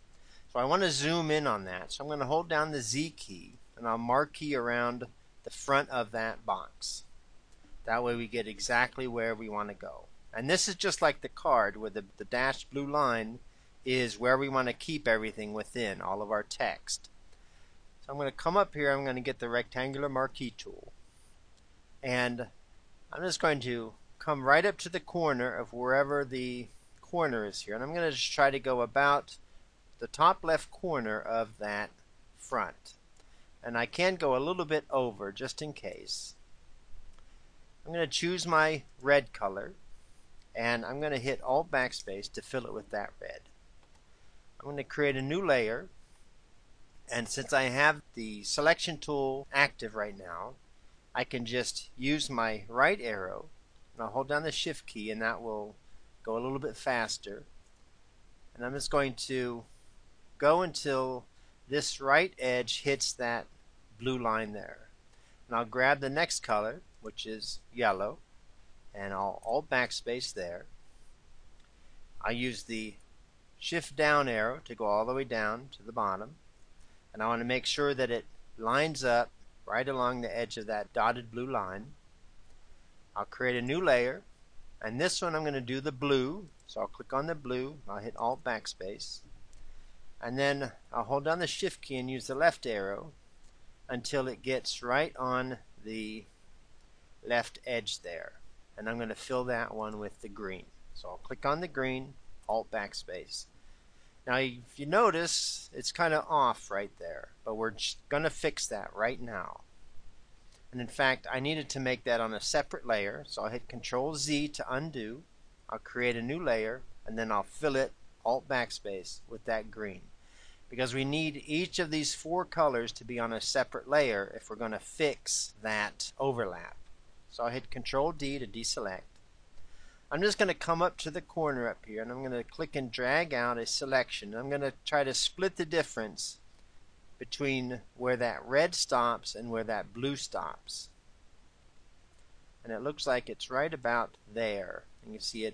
So I want to zoom in on that. So I'm going to hold down the Z key, and I'll marquee around the front of that box. That way we get exactly where we want to go. And this is just like the card, where the dashed blue line is where we want to keep everything within, all of our text. So I'm going to come up here, I'm going to get the rectangular marquee tool, and I'm just going to come right up to the corner of wherever the corner is here, and I'm going to just try to go about the top left corner of that front. And I can go a little bit over just in case. I'm going to choose my red color, and I'm going to hit Alt Backspace to fill it with that red. I'm going to create a new layer, and since I have the selection tool active right now, I can just use my right arrow, and I'll hold down the Shift key, and that will go a little bit faster. And I'm just going to go until this right edge hits that blue line there. And I'll grab the next color, which is yellow, and I'll Alt Backspace there. I'll use the Shift down arrow to go all the way down to the bottom, and I want to make sure that it lines up right along the edge of that dotted blue line. I'll create a new layer, and this one I'm going to do the blue, so I'll click on the blue, I'll hit Alt Backspace, and then I'll hold down the Shift key and use the left arrow until it gets right on the left edge there, and I'm going to fill that one with the green. So I'll click on the green, Alt Backspace. Now if you notice, it's kind of off right there, but we're just going to fix that right now. And in fact, I needed to make that on a separate layer, so I'll hit Control Z to undo. I'll create a new layer, and then I'll fill it, Alt Backspace, with that green. Because we need each of these 4 colors to be on a separate layer if we're going to fix that overlap. So I'll hit Control D to deselect. I'm just going to come up to the corner up here, and I'm going to click and drag out a selection. I'm going to try to split the difference between where that red stops and where that blue stops. And it looks like it's right about there. And you see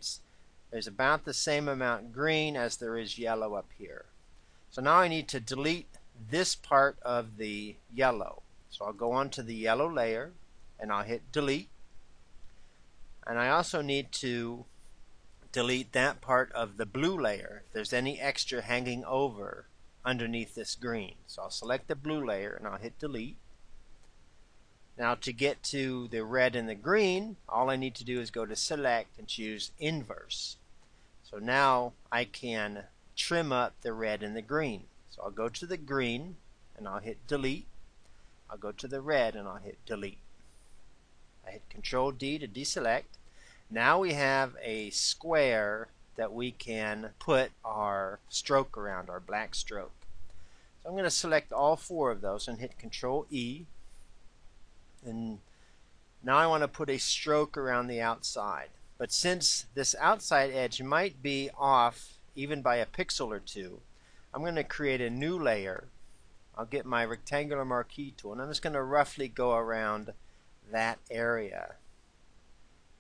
there's about the same amount green as there is yellow up here. So now I need to delete this part of the yellow. So I'll go onto the yellow layer, and I'll hit delete. And I also need to delete that part of the blue layer if there's any extra hanging over underneath this green. So I'll select the blue layer, and I'll hit delete. Now to get to the red and the green, all I need to do is go to select and choose inverse. So now I can trim up the red and the green. So I'll go to the green, and I'll hit delete. I'll go to the red, and I'll hit delete. I hit Control D to deselect. Now we have a square that we can put our stroke around, our black stroke. So I'm going to select all 4 of those and hit Control E. And now I want to put a stroke around the outside. But since this outside edge might be off even by a pixel or 2, I'm going to create a new layer. I'll get my rectangular marquee tool, and I'm just going to roughly go around that area.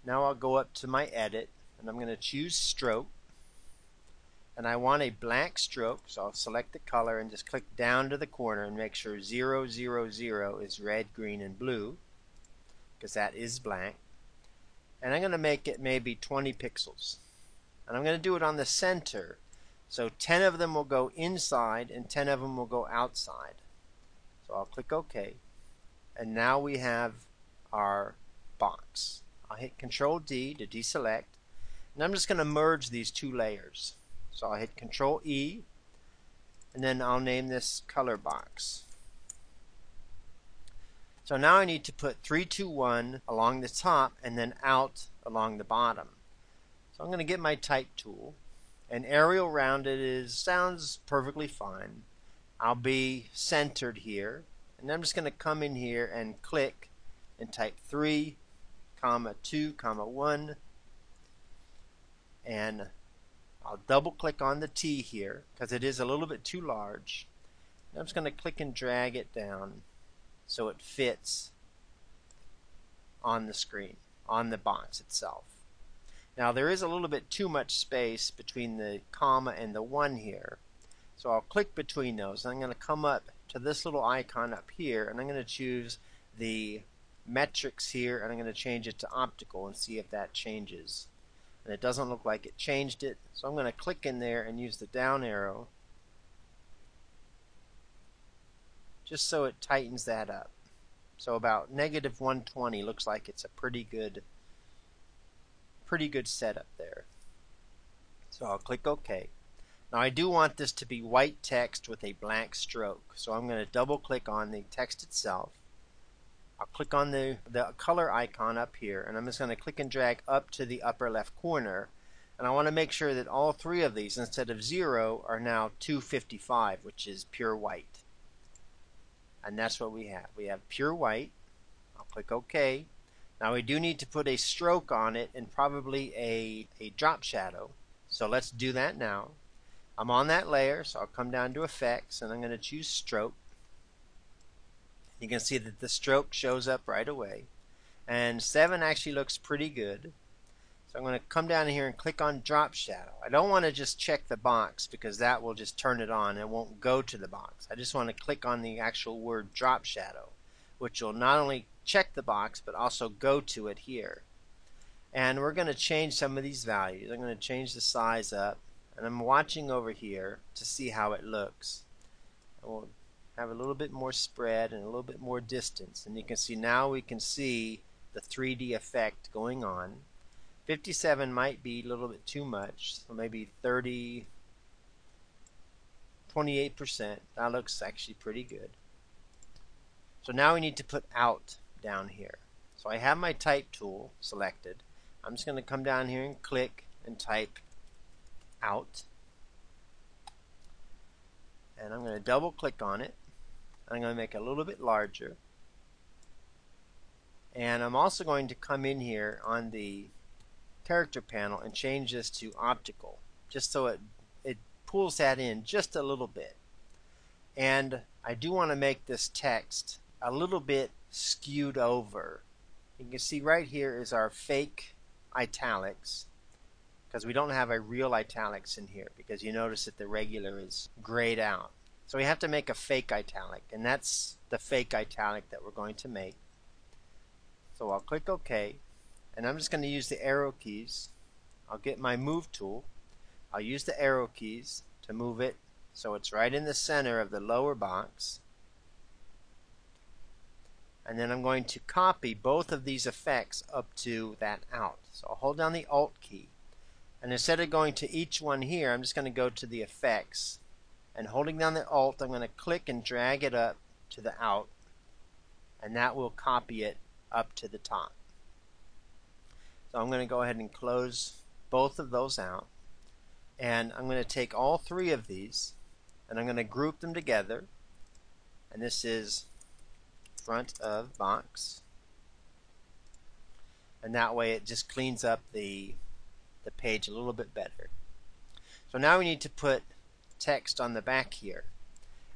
Now I'll go up to my edit, and I'm going to choose stroke, and I want a black stroke, so I'll select the color and just click down to the corner and make sure 0, 0, 0 is red, green, and blue, because that is black. And I'm going to make it maybe 20 pixels, and I'm going to do it on the center, so 10 of them will go inside and 10 of them will go outside. So I'll click OK, and now we have our box. I'll hit Control D to deselect, and I'm just going to merge these 2 layers. So I'll hit Control E, and then I'll name this color box. So now I need to put 3, 2, 1 along the top and then out along the bottom. So I'm going to get my type tool, and aerial rounded sounds perfectly fine. I'll be centered here, and I'm just going to come in here and click and type 3, 2, 1, and I'll double click on the T here because it is a little bit too large. I'm just going to click and drag it down so it fits on the screen, on the box itself. Now there is a little bit too much space between the comma and the 1 here. So I'll click between those. I'm going to come up to this little icon up here, and I'm going to choose the metrics here, and I'm going to change it to optical and see if that changes. And it doesn't look like it changed it, so I'm going to click in there and use the down arrow just so it tightens that up. So about -120 looks like it's a pretty good setup there. So I'll click OK. Now I do want this to be white text with a blank stroke, so I'm going to double click on the text itself. I'll click on the color icon up here, and I'm just going to click and drag up to the upper left corner, and I want to make sure that all 3 of these instead of 0 are now 255, which is pure white. And that's what we have. We have pure white. I'll click OK. Now we do need to put a stroke on it and probably a drop shadow. So let's do that now. I'm on that layer, so I'll come down to Effects, and I'm going to choose Stroke. You can see that the stroke shows up right away. And 7 actually looks pretty good. So I'm going to come down here and click on Drop Shadow. I don't want to just check the box because that will just turn it on and it won't go to the box. I just want to click on the actual word Drop Shadow, which will not only check the box but also go to it here. And we're going to change some of these values. I'm going to change the size up, and I'm watching over here to see how it looks. And we'll have a little bit more spread and a little bit more distance, and you can see now we can see the 3D effect going on. 57 might be a little bit too much, so maybe 28%. That looks actually pretty good. So now we need to put out down here. So I have my type tool selected. I'm just going to come down here and click and type out, and I'm going to double click on it. I'm going to make it a little bit larger, and I'm also going to come in here on the character panel and change this to optical, just so it pulls that in just a little bit. And I do want to make this text a little bit skewed over. You can see right here is our fake italics, because we don't have a real italics in here, because you notice that the regular is grayed out. So we have to make a fake italic, and that's the fake italic that we're going to make. So I'll click OK, and I'm just going to use the arrow keys. I'll get my move tool. I'll use the arrow keys to move it so it's right in the center of the lower box. And then I'm going to copy both of these effects up to that out. So I'll hold down the Alt key, and instead of going to each one here, I'm just going to go to the effects, and holding down the Alt, I'm going to click and drag it up to the out, and that will copy it up to the top. So I'm going to go ahead and close both of those out, and I'm going to take all 3 of these and I'm going to group them together, and this is front of box, and that way it just cleans up the page a little bit better. So now we need to put text on the back here,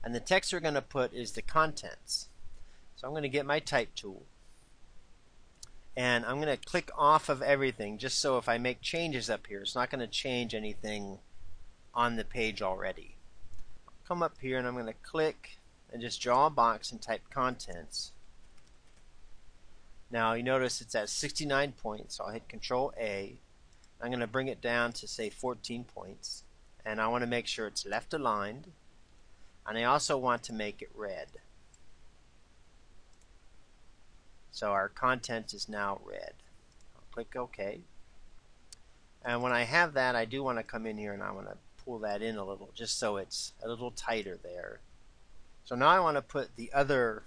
and the text we're going to put is the contents. So I'm going to get my type tool, and I'm going to click off of everything, just so if I make changes up here, it's not going to change anything on the page already. I'll come up here and I'm going to click and just draw a box and type contents. Now you notice it's at 69 points, so I'll hit Control A. I'm going to bring it down to say 14 points, and I want to make sure it's left aligned, and I also want to make it red. So our content is now red. I'll click OK. And when I have that, I do want to come in here and I want to pull that in a little, just so it's a little tighter there. So now I want to put the other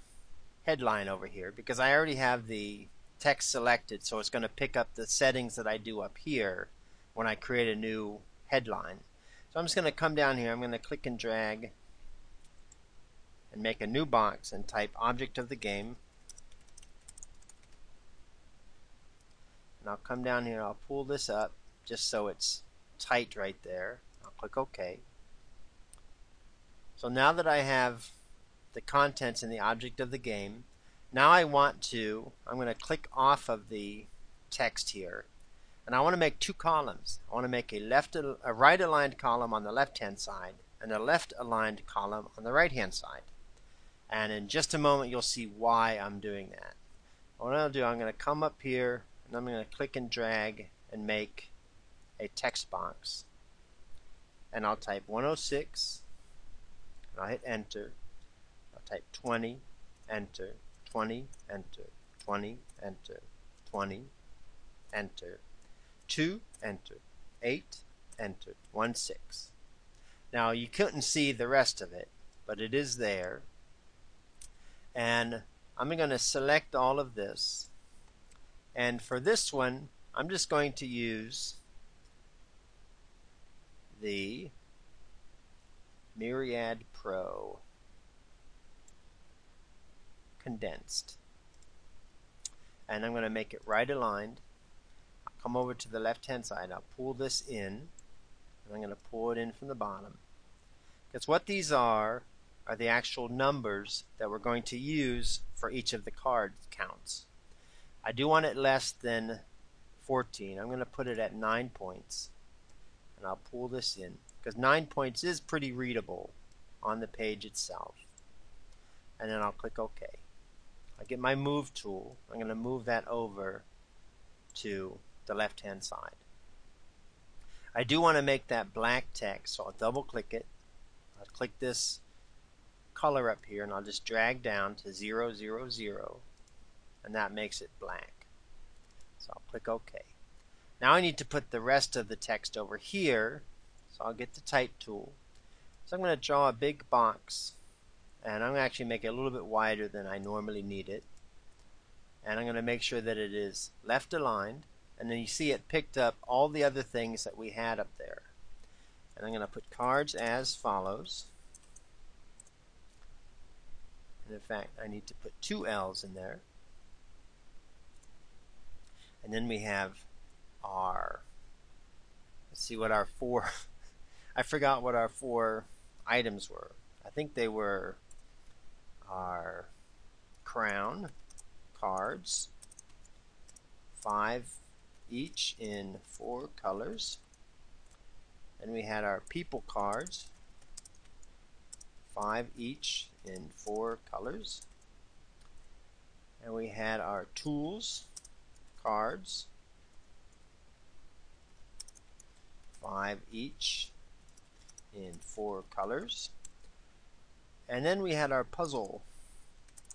headline over here, because I already have the text selected, so it's going to pick up the settings that I do up here when I create a new headline. So I'm just going to come down here, I'm going to click and drag and make a new box and type object of the game. And I'll come down here, I'll pull this up just so it's tight right there. I'll click OK. So now that I have the contents and the object of the game, now I'm going to click off of the text here, and I want to make two columns. I want to make a right aligned column on the left hand side and a left aligned column on the right hand side. And in just a moment you'll see why I'm doing that. What I'll do, I'm going to come up here and I'm going to click and drag and make a text box, and I'll type 106 and I'll hit enter. I'll type 20, enter, 20, enter, 20, enter, 20, enter, 2, enter, 8, enter, 1, 6. Now you couldn't see the rest of it, but it is there. And I'm going to select all of this, and for this one I'm just going to use the Myriad Pro condensed, and I'm going to make it right aligned. I'll come over to the left hand side, I'll pull this in, and I'm going to pull it in from the bottom, because what these are the actual numbers that we're going to use for each of the card counts. I do want it less than 14. I'm going to put it at 9 points, and I'll pull this in because 9 points is pretty readable on the page itself. And then I'll click OK. I get my move tool. I'm going to move that over to the left hand side. I do want to make that black text, so I'll double click it. I'll click this color up here and I'll just drag down to 0, 0, 0, and that makes it black. So I'll click OK. Now I need to put the rest of the text over here, so I'll get the type tool. So I'm going to draw a big box, and I'm going to actually make it a little bit wider than I normally need it, and I'm going to make sure that it is left aligned, and then you see it picked up all the other things that we had up there. And I'm going to put cards as follows. And in fact, I need to put 2 L's in there. And then we have our, let's see what our 4, I forgot what our 4 items were. I think they were our crown cards, 5 each in 4 colors. And we had our people cards, 5 each in 4 colors. And we had our tools cards, 5 each in 4 colors. And then we had our puzzle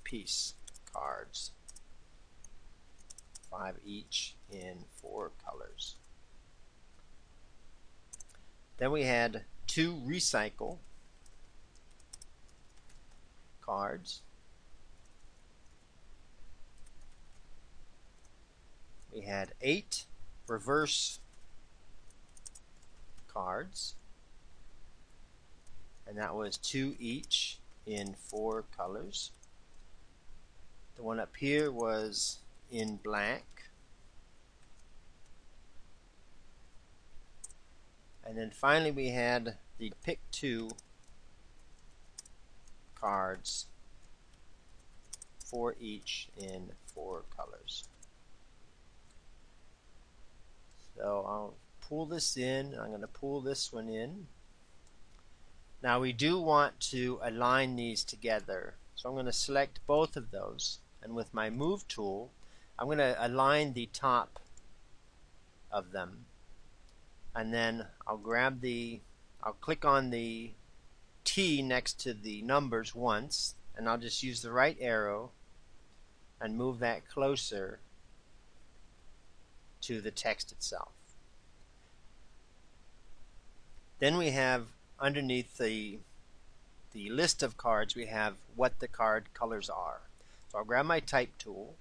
piece cards, 5 each in 4 colors. Then we had 2 recycle cards. We had 8 reverse cards, and that was 2 each in 4 colors. The one up here was in black. And then finally we had the pick 2 cards, 4 each in 4 colors. So I'll pull this in. I'm going to pull this one in. Now we do want to align these together, so I'm going to select both of those, and with my move tool I'm going to align the top of them, and then I'll click on the T next to the numbers once, and I'll just use the right arrow and move that closer to the text itself. Then we have underneath the list of cards, we have what the card colors are. So I'll grab my type tool,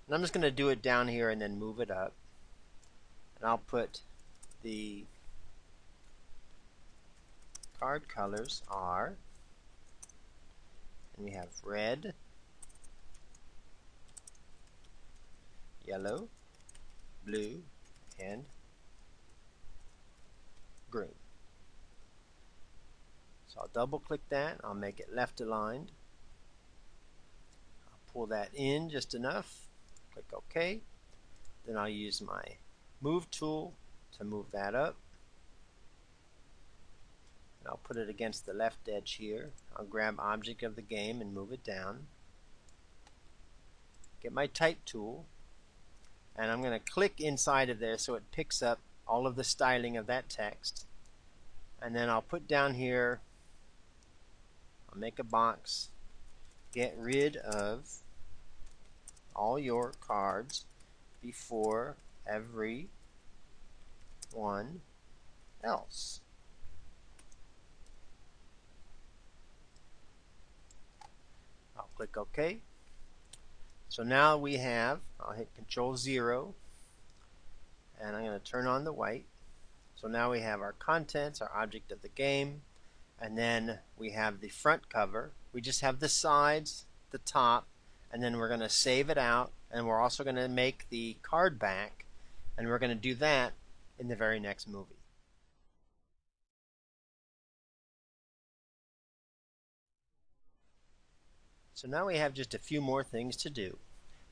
and I'm just going to do it down here and then move it up, and I'll put the card colors are, and we have red, yellow, blue, and green. So I'll double click that, I'll make it left aligned. I'll pull that in just enough, click OK. Then I'll use my move tool to move that up. And I'll put it against the left edge here. I'll grab object of the game and move it down. Get my type tool, and I'm going to click inside of there so it picks up all of the styling of that text. And then I'll put down here, I'll make a box, get rid of all your cards before every one else. I'll click OK. So now we have, I'll hit Control-0, and I'm going to turn on the white. So now we have our contents, our object of the game, and then we have the front cover. We just have the sides, the top, and then we're going to save it out, and we're also going to make the card back, and we're going to do that in the very next movie. So now we have just a few more things to do.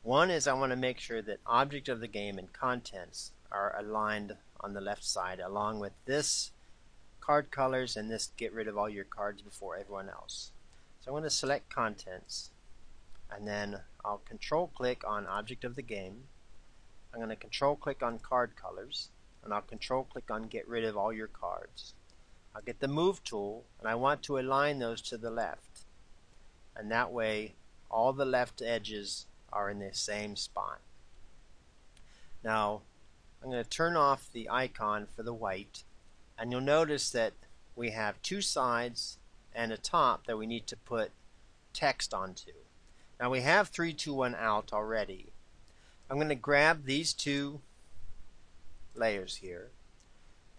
One is I want to make sure that object of the game and contents are aligned on the left side, along with this card colors and this get rid of all your cards before everyone else. So I'm going to select contents, and then I'll control click on object of the game. I'm going to control click on card colors, and I'll control click on get rid of all your cards. I'll get the move tool, and I want to align those to the left. And that way all the left edges are in the same spot. Now I'm going to turn off the icon for the white, and you'll notice that we have two sides and a top that we need to put text onto. Now we have 3, 2, 1 out already. I'm going to grab these two layers here,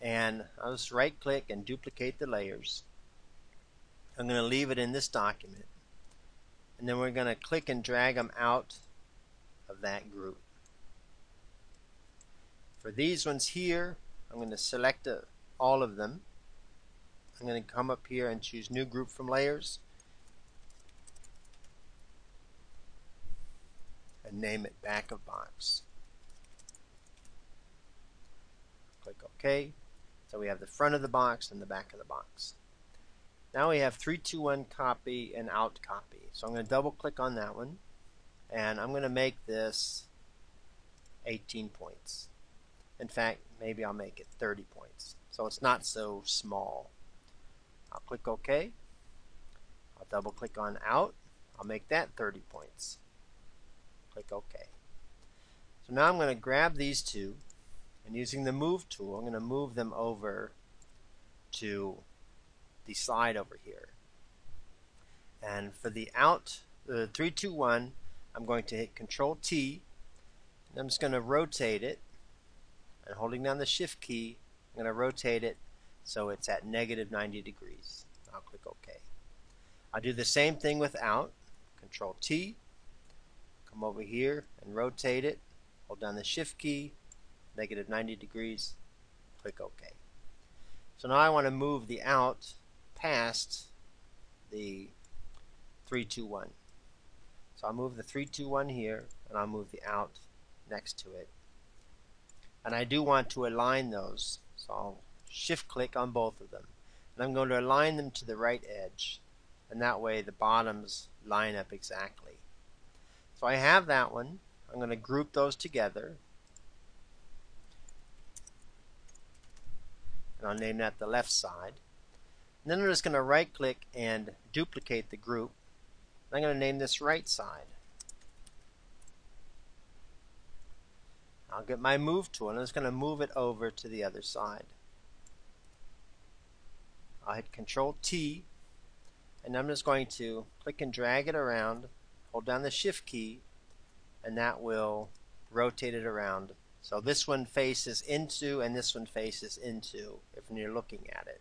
and I'll just right click and duplicate the layers. I'm going to leave it in this document, and then we're going to click and drag them out of that group. For these ones here, I'm going to select all of them. I'm going to come up here and choose new group from layers and name it back of box. Click OK. So we have the front of the box and the back of the box. Now we have 3, 2, 1 copy and out copy. So I'm going to double click on that one, and I'm going to make this 18 points. In fact, maybe I'll make it 30 points, so it's not so small. I'll click OK. I'll double click on out. I'll make that 30 points. Click OK. So now I'm going to grab these two, and using the move tool, I'm going to move them over to the side over here. And for the out, the 3, 2, 1, I'm going to hit Control T, and I'm just going to rotate it, and holding down the Shift key, I'm going to rotate it so it's at -90 degrees. I'll click OK. I'll do the same thing with out. Control T, come over here and rotate it, hold down the Shift key, -90 degrees, click OK. So now I want to move the out past the 3, 2, 1. So I'll move the 3, 2, 1 here, and I'll move the out next to it. And I do want to align those, so I'll shift click on both of them. And I'm going to align them to the right edge, and that way the bottoms line up exactly. So I have that one. I'm going to group those together, and I'll name that the left side. And then I'm just going to right click and duplicate the group. I'm going to name this right side. I'll get my move tool, and I'm just going to move it over to the other side. I'll hit Control T, and I'm just going to click and drag it around, hold down the Shift key, and that will rotate it around. So this one faces into and this one faces into if you're looking at it.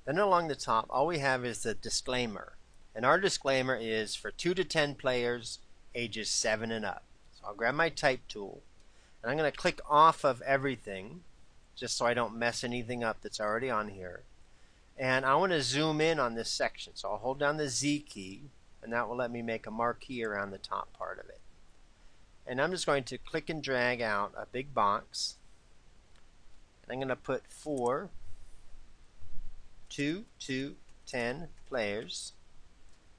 Then along the top, all we have is the disclaimer. And our disclaimer is for 2 to 10 players, ages 7 and up. So I'll grab my type tool, and I'm going to click off of everything, just so I don't mess anything up that's already on here. And I want to zoom in on this section, so I'll hold down the Z key, and that will let me make a marquee around the top part of it. And I'm just going to click and drag out a big box, and I'm going to put 4 2 2 10 players.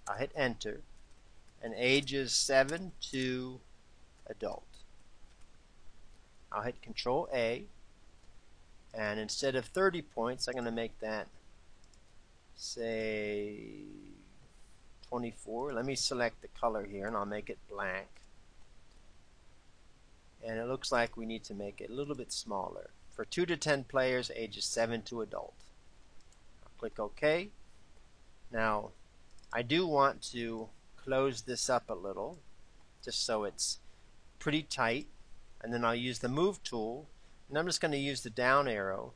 I'll hit enter, and ages 7 to adult. I'll hit Control A, and instead of 30 points I'm going to make that, say, 24. Let me select the color here and I'll make it black, and it looks like we need to make it a little bit smaller. For 2 to 10 players ages 7 to adult. I'll click OK. Now I do want to close this up a little just so it's pretty tight, and then I'll use the move tool, and I'm just going to use the down arrow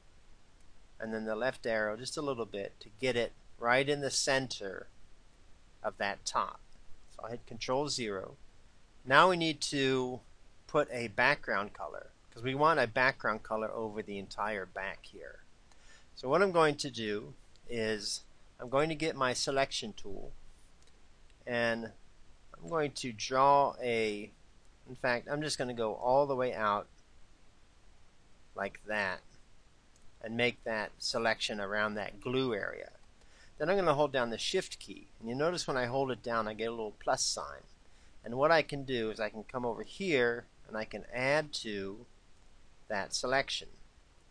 and then the left arrow just a little bit to get it right in the center of that top. So I'll hit Control 0. Now we need to put a background color, because we want a background color over the entire back here. So what I'm going to do is I'm going to get my selection tool, and I'm going to draw a, in fact I'm just going to go all the way out like that and make that selection around that glue area. Then I'm going to hold down the Shift key, and you notice when I hold it down I get a little plus sign, and what I can do is I can come over here and I can add to that selection.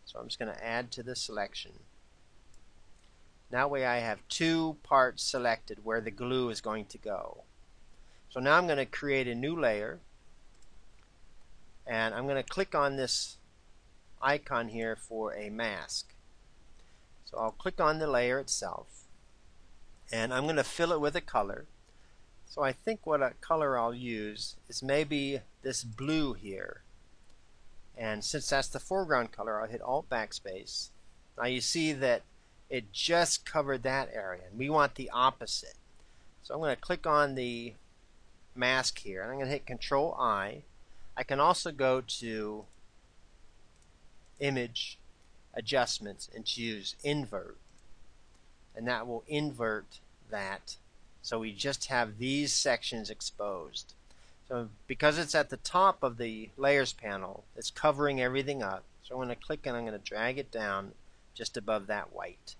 So I'm just going to add to the selection. That way I have 2 parts selected where the glue is going to go. So now I'm going to create a new layer, and I'm going to click on this icon here for a mask. So I'll click on the layer itself, and I'm going to fill it with a color. So I think what a color I'll use is maybe this blue here, and since that's the foreground color I'll hit Alt Backspace. Now you see that it just covered that area, and we want the opposite. So I'm going to click on the mask here, and I'm going to hit Control I. I can also go to Image Adjustments and choose Invert, and that will invert that, so we just have these sections exposed. So because it's at the top of the layers panel, it's covering everything up. So I'm going to click and I'm going to drag it down just above that white.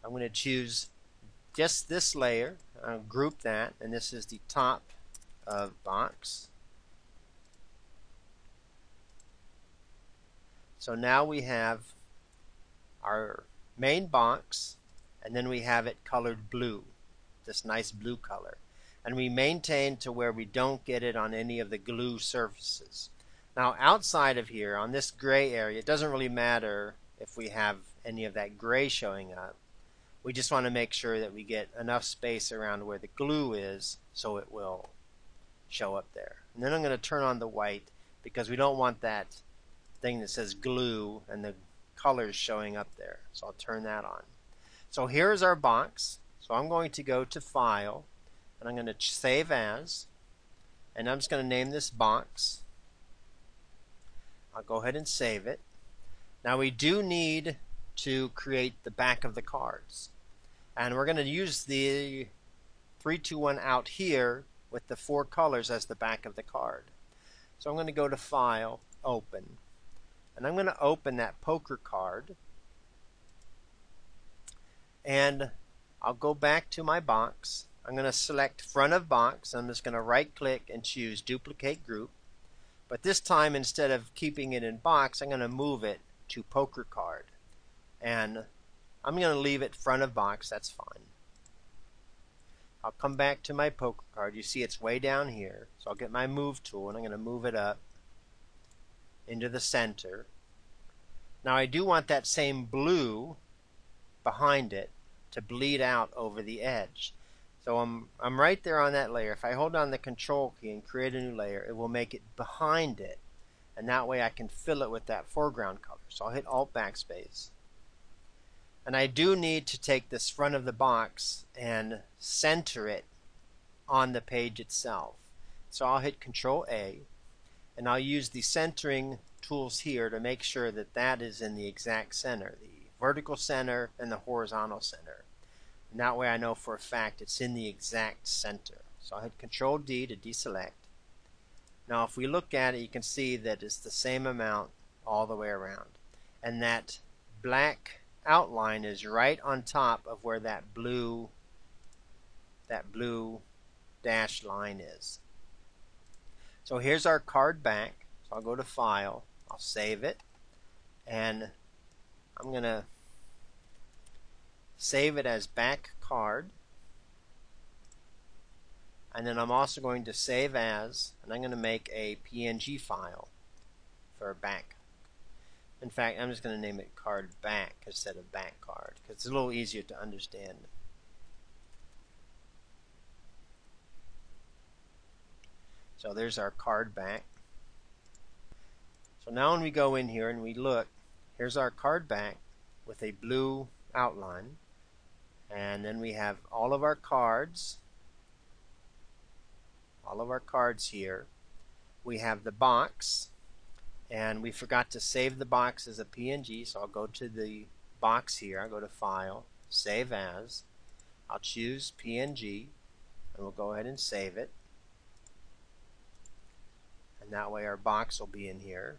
I'm going to choose just this layer, I'll group that, and this is the top of box. So now we have our main box, and then we have it colored blue, this nice blue color, and we maintain to where we don't get it on any of the glue surfaces. Now outside of here on this gray area, it doesn't really matter if we have any of that gray showing up. We just want to make sure that we get enough space around where the glue is so it will show up there. And then I'm going to turn on the white because we don't want that thing that says glue and the colors showing up there. So I'll turn that on. So here's our box. So I'm going to go to File, and I'm going to Save As, and I'm just going to name this box. I'll go ahead and save it. Now we do need to create the back of the cards, and we're going to use the 3, 2, 1 out here with the 4 colors as the back of the card. So I'm going to go to File, Open, and I'm going to open that poker card, and I'll go back to my box. I'm going to select front of box. I'm just going to right click and choose Duplicate Group, but this time instead of keeping it in box I'm going to move it to poker card, and I'm going to leave it front of box. That's fine. I'll come back to my poker card. You see it's way down here, so I'll get my move tool and I'm going to move it up into the center. Now I do want that same blue behind it to bleed out over the edge. So I'm right there on that layer. If I hold down the Control key and create a new layer, it will make it behind it, and that way I can fill it with that foreground color. So I'll hit Alt Backspace. And I do need to take this front of the box and center it on the page itself. So I'll hit Control A, and I'll use the centering tools here to make sure that that is in the exact center, the vertical center and the horizontal center. And that way I know for a fact it's in the exact center. So I hit Control D to deselect. Now if we look at it, you can see that it's the same amount all the way around. And that black outline is right on top of where that blue dashed line is. So here's our card back. So I'll go to File, I'll save it, and I'm going to save it as back card. And then I'm also going to save as, and I'm going to make a PNG file for back. In fact, I'm just going to name it card back instead of back card because it's a little easier to understand. So there's our card back. So now when we go in here and we look, here's our card back with a blue outline. And then we have all of our cards. All of our cards here. We have the box. And we forgot to save the box as a PNG, so I'll go to the box here. I'll go to File, Save As. I'll choose PNG, and we'll go ahead and save it. And that way our box will be in here.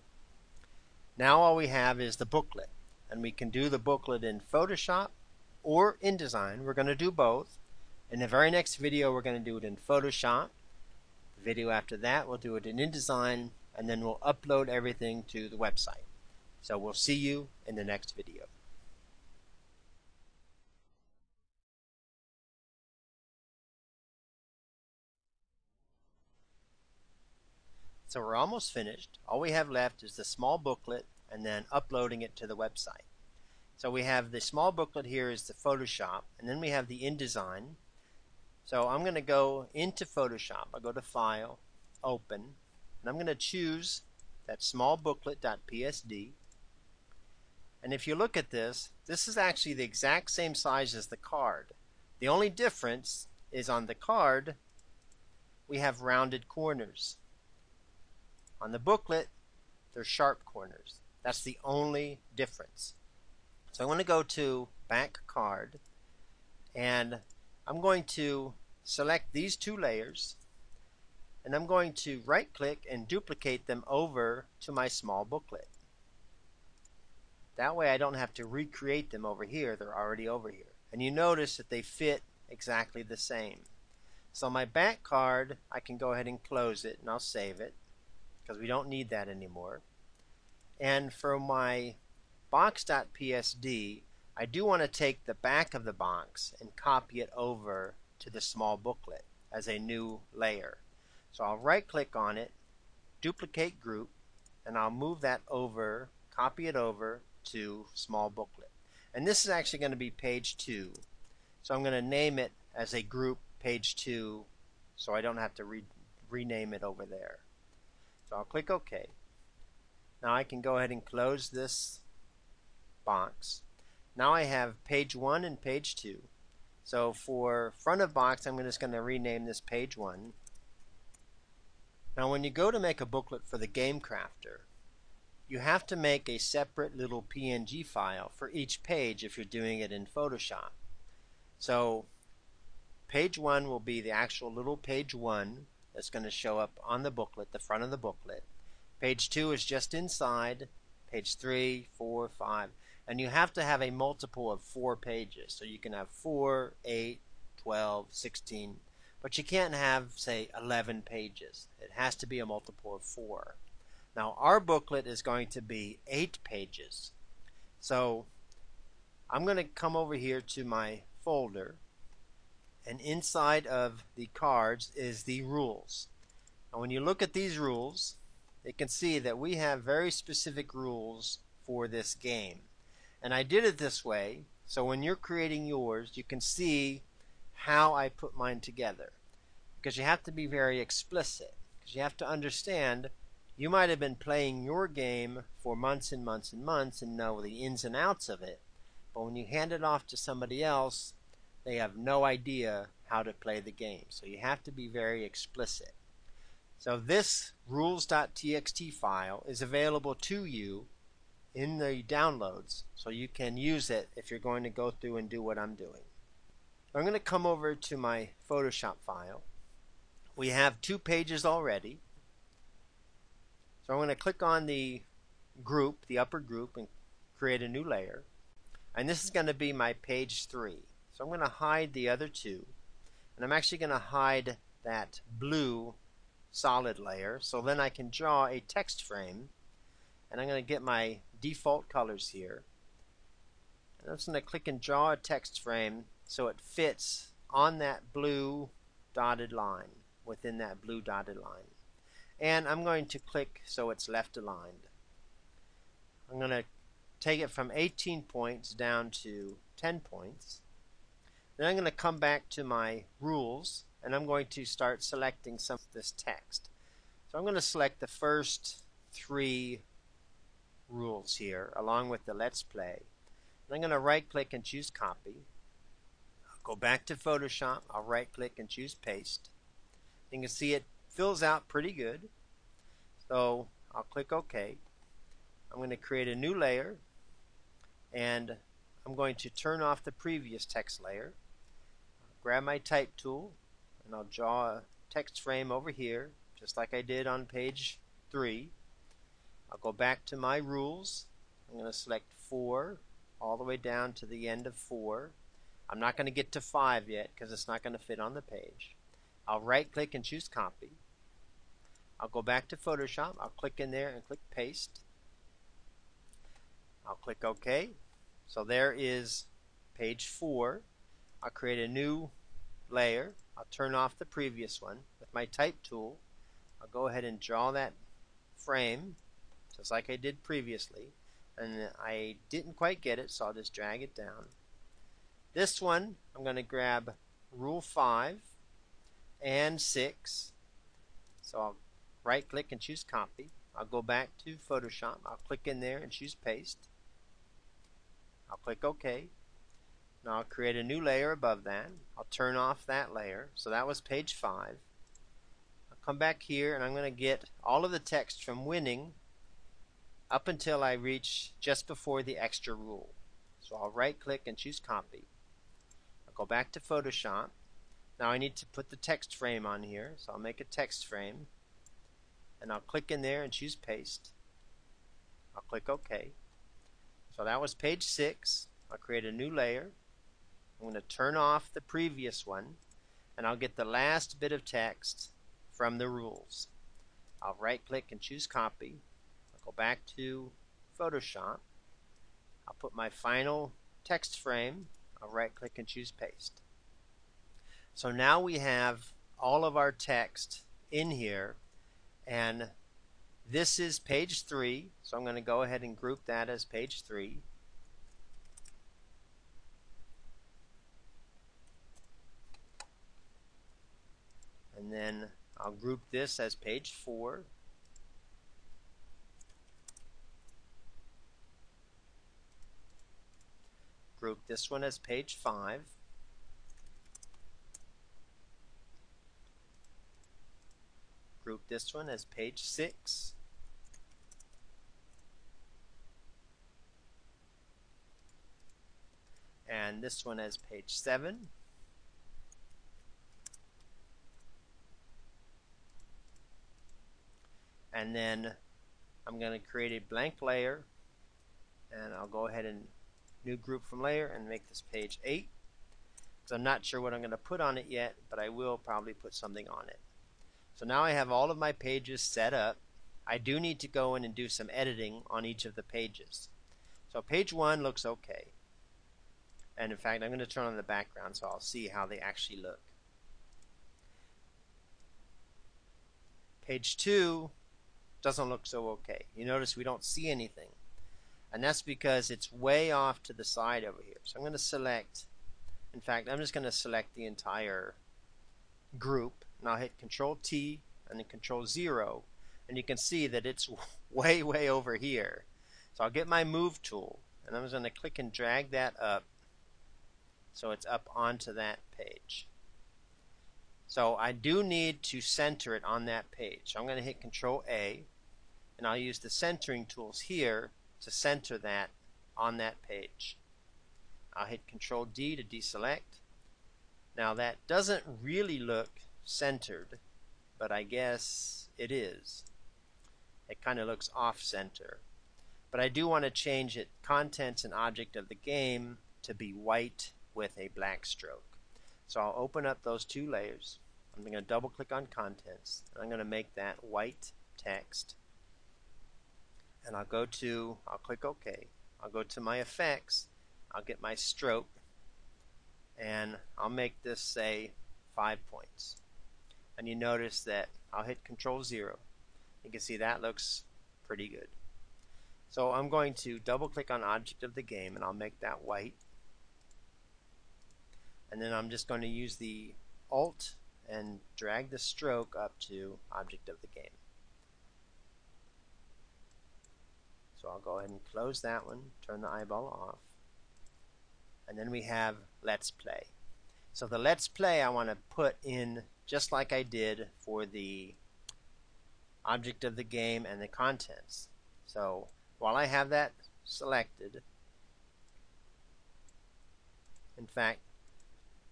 Now all we have is the booklet. And we can do the booklet in Photoshop or InDesign. We're going to do both. In the very next video, we're going to do it in Photoshop. The video after that, we'll do it in InDesign. And then we'll upload everything to the website. So we'll see you in the next video. So we're almost finished. All we have left is the small booklet and then uploading it to the website. So we have the small booklet here is the Photoshop, and then we have the InDesign. So I'm going to go into Photoshop. I'll go to File, Open. And I'm going to choose that small booklet.psd. And if you look at this, this is actually the exact same size as the card. The only difference is on the card we have rounded corners. On the booklet there's sharp corners. That's the only difference. So I'm going to go to Back Card, and I'm going to select these two layers. And I'm going to right click and duplicate them over to my small booklet. That way I don't have to recreate them over here. They're already over here. And you notice that they fit exactly the same. So my back card, I can go ahead and close it and I'll save it because we don't need that anymore. And for my box.psd, I do want to take the back of the box and copy it over to the small booklet as a new layer. So I'll right click on it, duplicate group, and I'll move that over, copy it over to small booklet. And this is actually going to be page 2. So I'm going to name it as a group page 2 so I don't have to rename it over there. So I'll click OK. Now I can go ahead and close this box. Now I have page 1 and page 2. So for front of box, I'm just going to rename this page 1. Now when you go to make a booklet for the Game Crafter, you have to make a separate little PNG file for each page if you're doing it in Photoshop. So page 1 will be the actual little page 1 that's going to show up on the booklet, the front of the booklet. Page 2 is just inside, page 3, 4, 5, and you have to have a multiple of 4 pages. So you can have 4, 8, 12, 16, but you can't have, say, 11 pages. It has to be a multiple of 4. Now our booklet is going to be 8 pages. So I'm going to come over here to my folder, and inside of the cards is the rules. Now when you look at these rules, you can see that we have very specific rules for this game. And I did it this way so when you're creating yours you can see how I put mine together, because you have to be very explicit, because you have to understand you might have been playing your game for months and months and months and know the ins and outs of it, but when you hand it off to somebody else they have no idea how to play the game. So you have to be very explicit. So this rules.txt file is available to you in the downloads, so you can use it if you're going to go through and do what I'm doing. I'm going to come over to my Photoshop file. We have 2 pages already. So I'm going to click on the group, the upper group, and create a new layer. And this is going to be my page 3. So I'm going to hide the other 2. And I'm actually going to hide that blue solid layer, so then I can draw a text frame. And I'm going to get my default colors here. And I'm just going to click and draw a text frame so it fits on that blue dotted line, within that blue dotted line. And I'm going to click so it's left aligned. I'm going to take it from 18 points down to 10 points. Then I'm going to come back to my rules, and I'm going to start selecting some of this text. So I'm going to select the first 3 rules here, along with the Let's Play. And I'm going to right click and choose Copy. I'll go back to Photoshop. I'll right click and choose Paste. You can see it fills out pretty good. So I'll click OK. I'm going to create a new layer, and I'm going to turn off the previous text layer. Grab my type tool, and I'll draw a text frame over here, just like I did on page 3. I'll go back to my rules. I'm going to select 4 all the way down to the end of 4. I'm not going to get to 5 yet because it's not going to fit on the page. I'll right click and choose Copy. I'll go back to Photoshop. I'll click in there and click Paste. I'll click OK. So there is page 4. I'll create a new layer. I'll turn off the previous one. With my type tool, I'll go ahead and draw that frame just like I did previously, and I didn't quite get it, so I'll just drag it down. This one I'm going to grab rule 5 and 6, so I'll right click and choose Copy. I'll go back to Photoshop. I'll click in there and choose Paste. I'll click OK. Now I'll create a new layer above that. I'll turn off that layer. So that was page 5. I'll come back here, and I'm going to get all of the text from winning up until I reach just before the extra rule. So I'll right click and choose Copy. I'll go back to Photoshop. Now I need to put the text frame on here, so I'll make a text frame, and I'll click in there and choose Paste. I'll click OK. So that was page 6. I'll create a new layer. I'm going to turn off the previous one, and I'll get the last bit of text from the rules. I'll right click and choose Copy. I'll go back to Photoshop. I'll put my final text frame. I'll right click and choose Paste. So now we have all of our text in here, and this is page 3, so I'm going to go ahead and group that as page 3. And then I'll group this as page 4. Group this one as page 5. Group this one as page 6. And this one as page 7. And then I'm going to create a blank layer, and I'll go ahead and new group from layer and make this page 8, because I'm not sure what I'm going to put on it yet, but I will probably put something on it. So now I have all of my pages set up. I do need to go in and do some editing on each of the pages. So page 1 looks okay, and in fact I'm going to turn on the background so I'll see how they actually look. Page 2 doesn't look so okay. You notice we don't see anything, and that's because it's way off to the side over here. So I'm going to select, in fact I'm just going to select the entire group, and I'll hit Control T and then Control 0, and you can see that it's way over here. So I'll get my move tool, and I'm just going to click and drag that up so it's up onto that page. So I do need to center it on that page. So I'm going to hit Control A, and I'll use the centering tools here to center that on that page. I'll hit Control D to deselect. Now that doesn't really look centered, but I guess it is. It kind of looks off center. But I do want to change it, contents and object of the game, to be white with a black stroke. So I'll open up those two layers. I'm going to double click on contents, and I'm going to make that white text. And I'll click OK. I'll go to my effects, I'll get my stroke, and I'll make this say 5 points. And you notice that I'll hit Control 0. You can see that looks pretty good. So I'm going to double click on object of the game, and I'll make that white. And then I'm just going to use the Alt and drag the stroke up to object of the game. So I'll go ahead and close that one, turn the eyeball off, and then we have Let's Play. So the Let's Play I want to put in just like I did for the object of the game and the contents. So while I have that selected, in fact,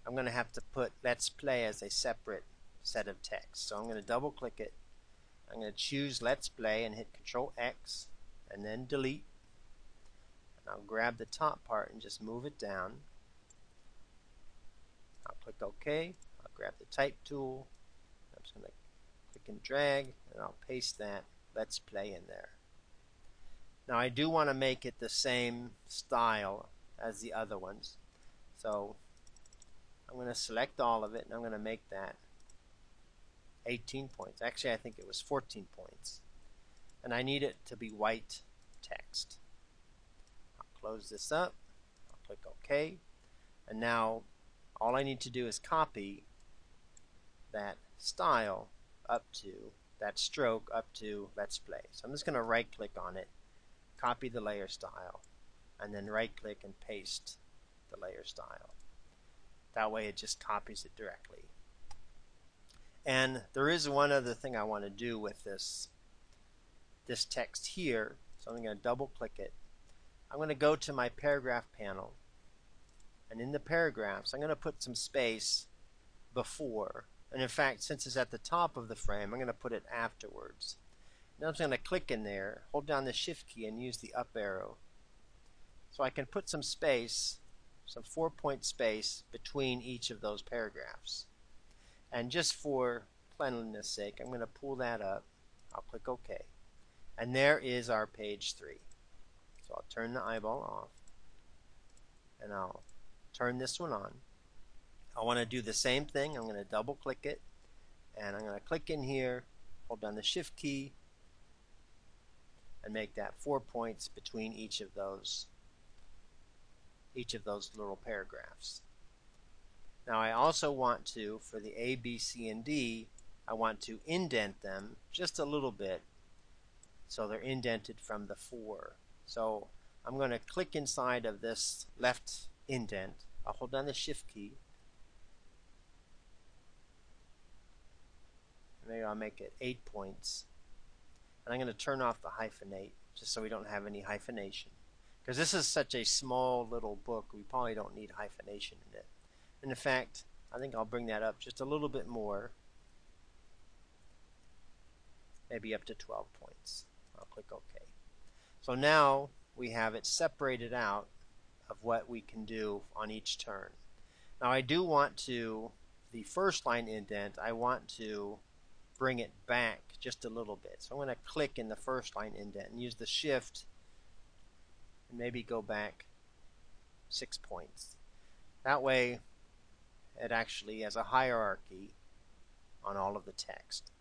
I'm going to have to put Let's Play as a separate set of text. So I'm going to double click it. I'm going to choose Let's Play and hit Control X and then delete. And I'll grab the top part and just move it down. I'll click OK. I'll grab the type tool. I'm just going to click and drag, and I'll paste that Let's Play in there. Now I do want to make it the same style as the other ones. So I'm going to select all of it, and I'm going to make that 18 points. Actually, I think it was 14 points. And I need it to be white text. I'll close this up. I'll click OK. And now all I need to do is copy that style up to, that stroke up to Let's Play. So I'm just going to right click on it, copy the layer style, and then right click and paste the layer style. That way it just copies it directly. And there is one other thing I want to do with this text here. So I'm going to double click it. I'm going to go to my paragraph panel, and in the paragraphs I'm going to put some space before, and in fact, since it's at the top of the frame, I'm going to put it afterwards. Now I'm just going to click in there, hold down the Shift key, and use the up arrow so I can put some space, some 4-point space between each of those paragraphs. And just for cleanliness sake, I'm going to pull that up. I'll click OK. And there is our page 3. So I'll turn the eyeball off, and I'll turn this one on. I want to do the same thing. I'm going to double click it, and I'm going to click in here, hold down the Shift key, and make that 4 points between each of those little paragraphs. Now I also want to, for the A, B, C, and D, I want to indent them just a little bit so they're indented from the 4. So I'm going to click inside of this left indent. I'll hold down the Shift key. Maybe I'll make it 8 points. And I'm going to turn off the hyphenate just so we don't have any hyphenation. Because this is such a small little book, we probably don't need hyphenation in it. And in fact, I think I'll bring that up just a little bit more. Maybe up to 12 points. I'll click OK. So now we have it separated out of what we can do on each turn. Now I do want to, the first line indent, I want to bring it back just a little bit. So I'm going to click in the first line indent and use the Shift and maybe go back 6 points. That way it actually has a hierarchy on all of the text.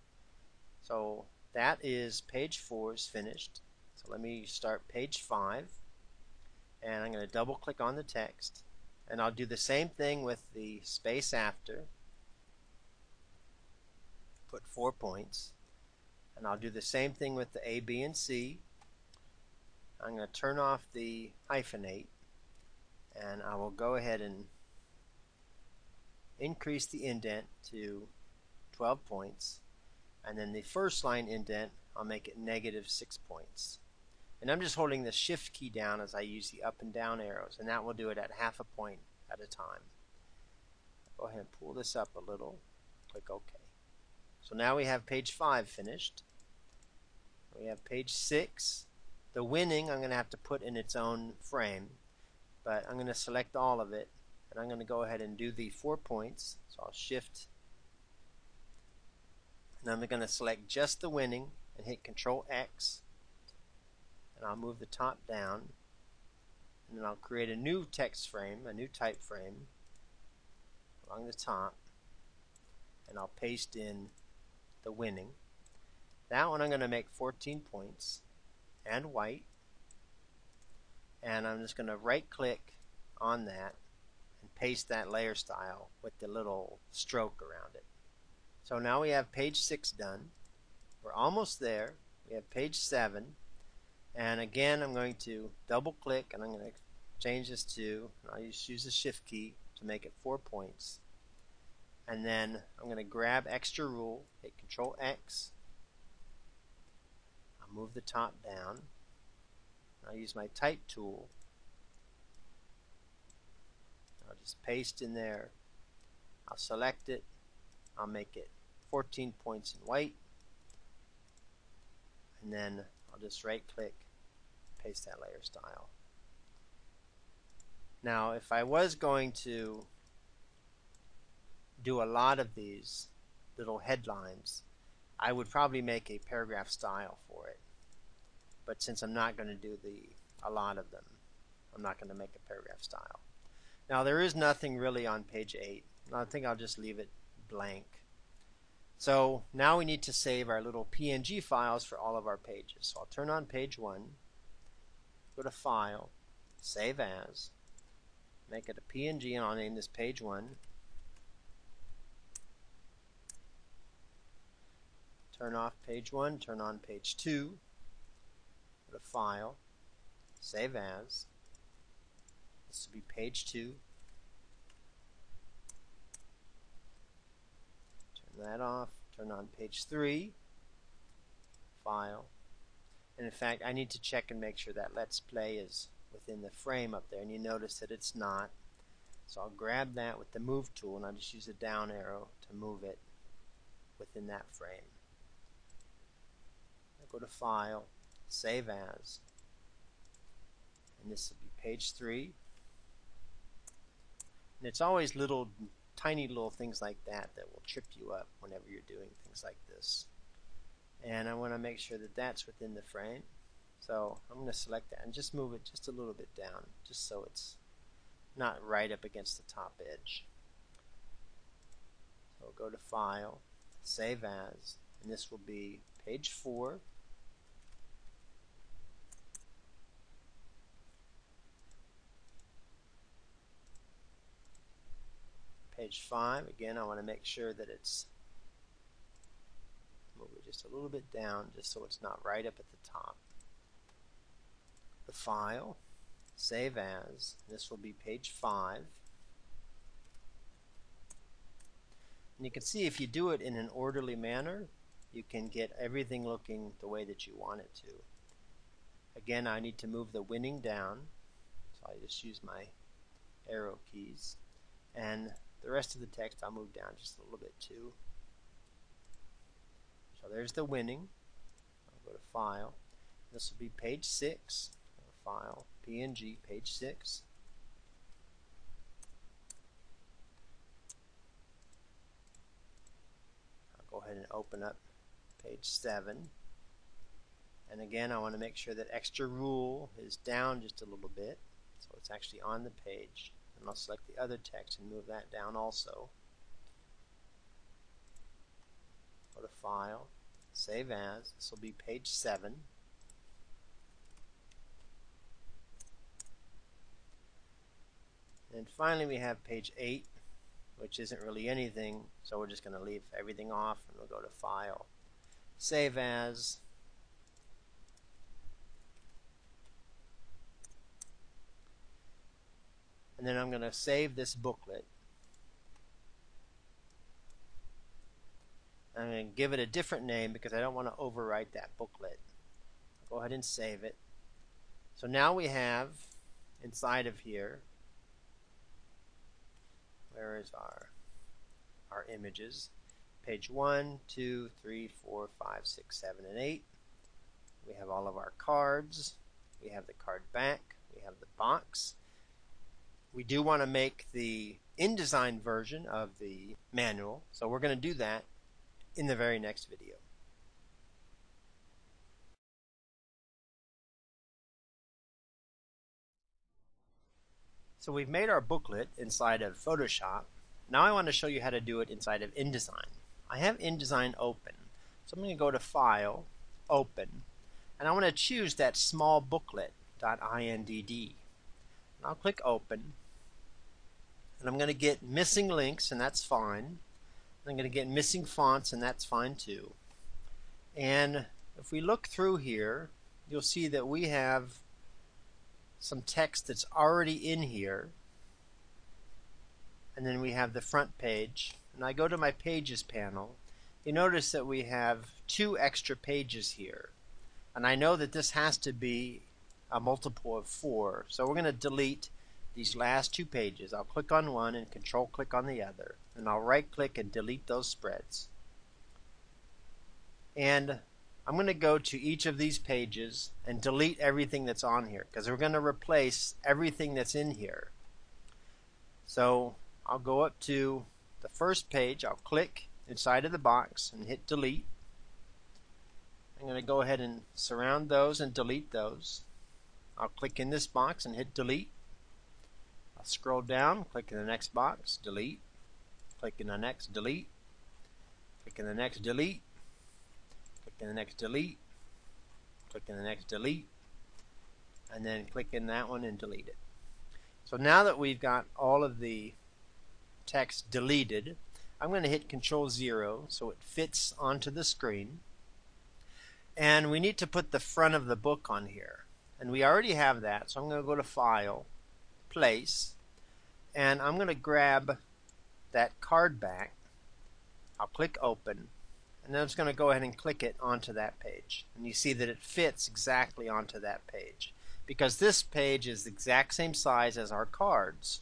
So that is page 4 is finished. So let me start page 5, and I'm going to double click on the text, and I'll do the same thing with the space after, put 4 points, and I'll do the same thing with the A, B, and C. I'm going to turn off the hyphenate, and I will go ahead and increase the indent to 12 points. And then the first line indent, I'll make it -6 points. And I'm just holding the shift key down as I use the up and down arrows, and that will do it at half a point at a time. Go ahead and pull this up a little. Click OK. So now we have page 5 finished. We have page 6. The winning I'm going to have to put in its own frame, but I'm going to select all of it, and I'm going to go ahead and do the 4 points. So I'll shift, and I'm going to select just the winning and hit Control X, and I'll move the top down, and then I'll create a new text frame, a new type frame along the top, and I'll paste in the winning. That one I'm going to make 14 points and white, and I'm just going to right click on that and paste that layer style with the little stroke around it. So now we have page 6 done. We're almost there. We have page 7, and again I'm going to double click and I'm going to change this to, I'll just use the shift key to make it 4 points, and then I'm going to grab extra rule, hit Control X, I'll move the top down, I'll use my type tool, I'll just paste in there, I'll select it, I'll make it 14 points in white, and then I'll just right click, paste that layer style. Now if I was going to do a lot of these little headlines, I would probably make a paragraph style for it, but since I'm not going to do a lot of them, I'm not going to make a paragraph style. Now there is nothing really on page 8. I think I'll just leave it blank. So now we need to save our little PNG files for all of our pages. So I'll turn on page 1, go to File, Save As, make it a PNG, and I'll name this page 1. Turn off page 1, turn on page 2, go to File, Save As, this will be page 2, turn that off, turn on page 3, File, and in fact I need to check and make sure that Let's Play is within the frame up there, and you notice that it's not. So I'll grab that with the Move tool, and I'll just use the down arrow to move it within that frame. I'll go to File, Save As, and this will be page 3. And it's always little tiny little things like that that will trip you up whenever you're doing things like this. And I want to make sure that that's within the frame. So I'm going to select that and just move it just a little bit down, just so it's not right up against the top edge. So we'll go to File, Save As, and this will be page 4. Page 5, again I want to make sure that it's, move it just a little bit down just so it's not right up at the top. The File, Save As, this will be page 5. And you can see if you do it in an orderly manner, you can get everything looking the way that you want it to. Again, I need to move the winning down, so I just use my arrow keys, and the rest of the text I'll move down just a little bit too. So there's the winning. I'll go to File. This will be page 6. File, PNG, page 6. I'll go ahead and open up page 7. And again, I want to make sure that extra rule is down just a little bit, so it's actually on the page. And I'll select the other text and move that down also. Go to File, Save As. This will be page 7. And finally we have page 8, which isn't really anything, so we're just going to leave everything off, and we'll go to File, Save As, and then I'm going to save this booklet. I'm going to give it a different name because I don't want to overwrite that booklet. I'll go ahead and save it. So now we have inside of here, where is our images? Page 1, 2, 3, 4, 5, 6, 7, and 8. We have all of our cards. We have the card back. We have the box. We do want to make the InDesign version of the manual, so we're going to do that in the very next video. So we've made our booklet inside of Photoshop. Now I want to show you how to do it inside of InDesign. I have InDesign open, so I'm going to go to File, Open, and I want to choose that small booklet.indd. And I'll click Open, and I'm going to get missing links, and that's fine. I'm going to get missing fonts, and that's fine too. And if we look through here, you'll see that we have some text that's already in here, and then we have the front page. And I go to my Pages panel. You notice that we have 2 extra pages here, and I know that this has to be a multiple of 4, so we're going to delete these last 2 pages. I'll click on one and control click on the other, and I'll right click and delete those spreads. And I'm going to go to each of these pages and delete everything that's on here, because we're going to replace everything that's in here. So I'll go up to the first page, I'll click inside of the box and hit delete. I'm going to go ahead and surround those and delete those. I'll click in this box and hit delete. I'll scroll down, click in the next box, delete. Click in the next, delete. Click in the next, delete. Click in the next, delete. Click in the next, delete. And then click in that one and delete it. So now that we've got all of the text deleted, I'm going to hit Control-0 so it fits onto the screen. And we need to put the front of the book on here. And we already have that, so I'm going to go to File, Place, and I'm going to grab that card back. I'll click Open, and then I'm just going to go ahead and click it onto that page. And you see that it fits exactly onto that page, because this page is the exact same size as our cards.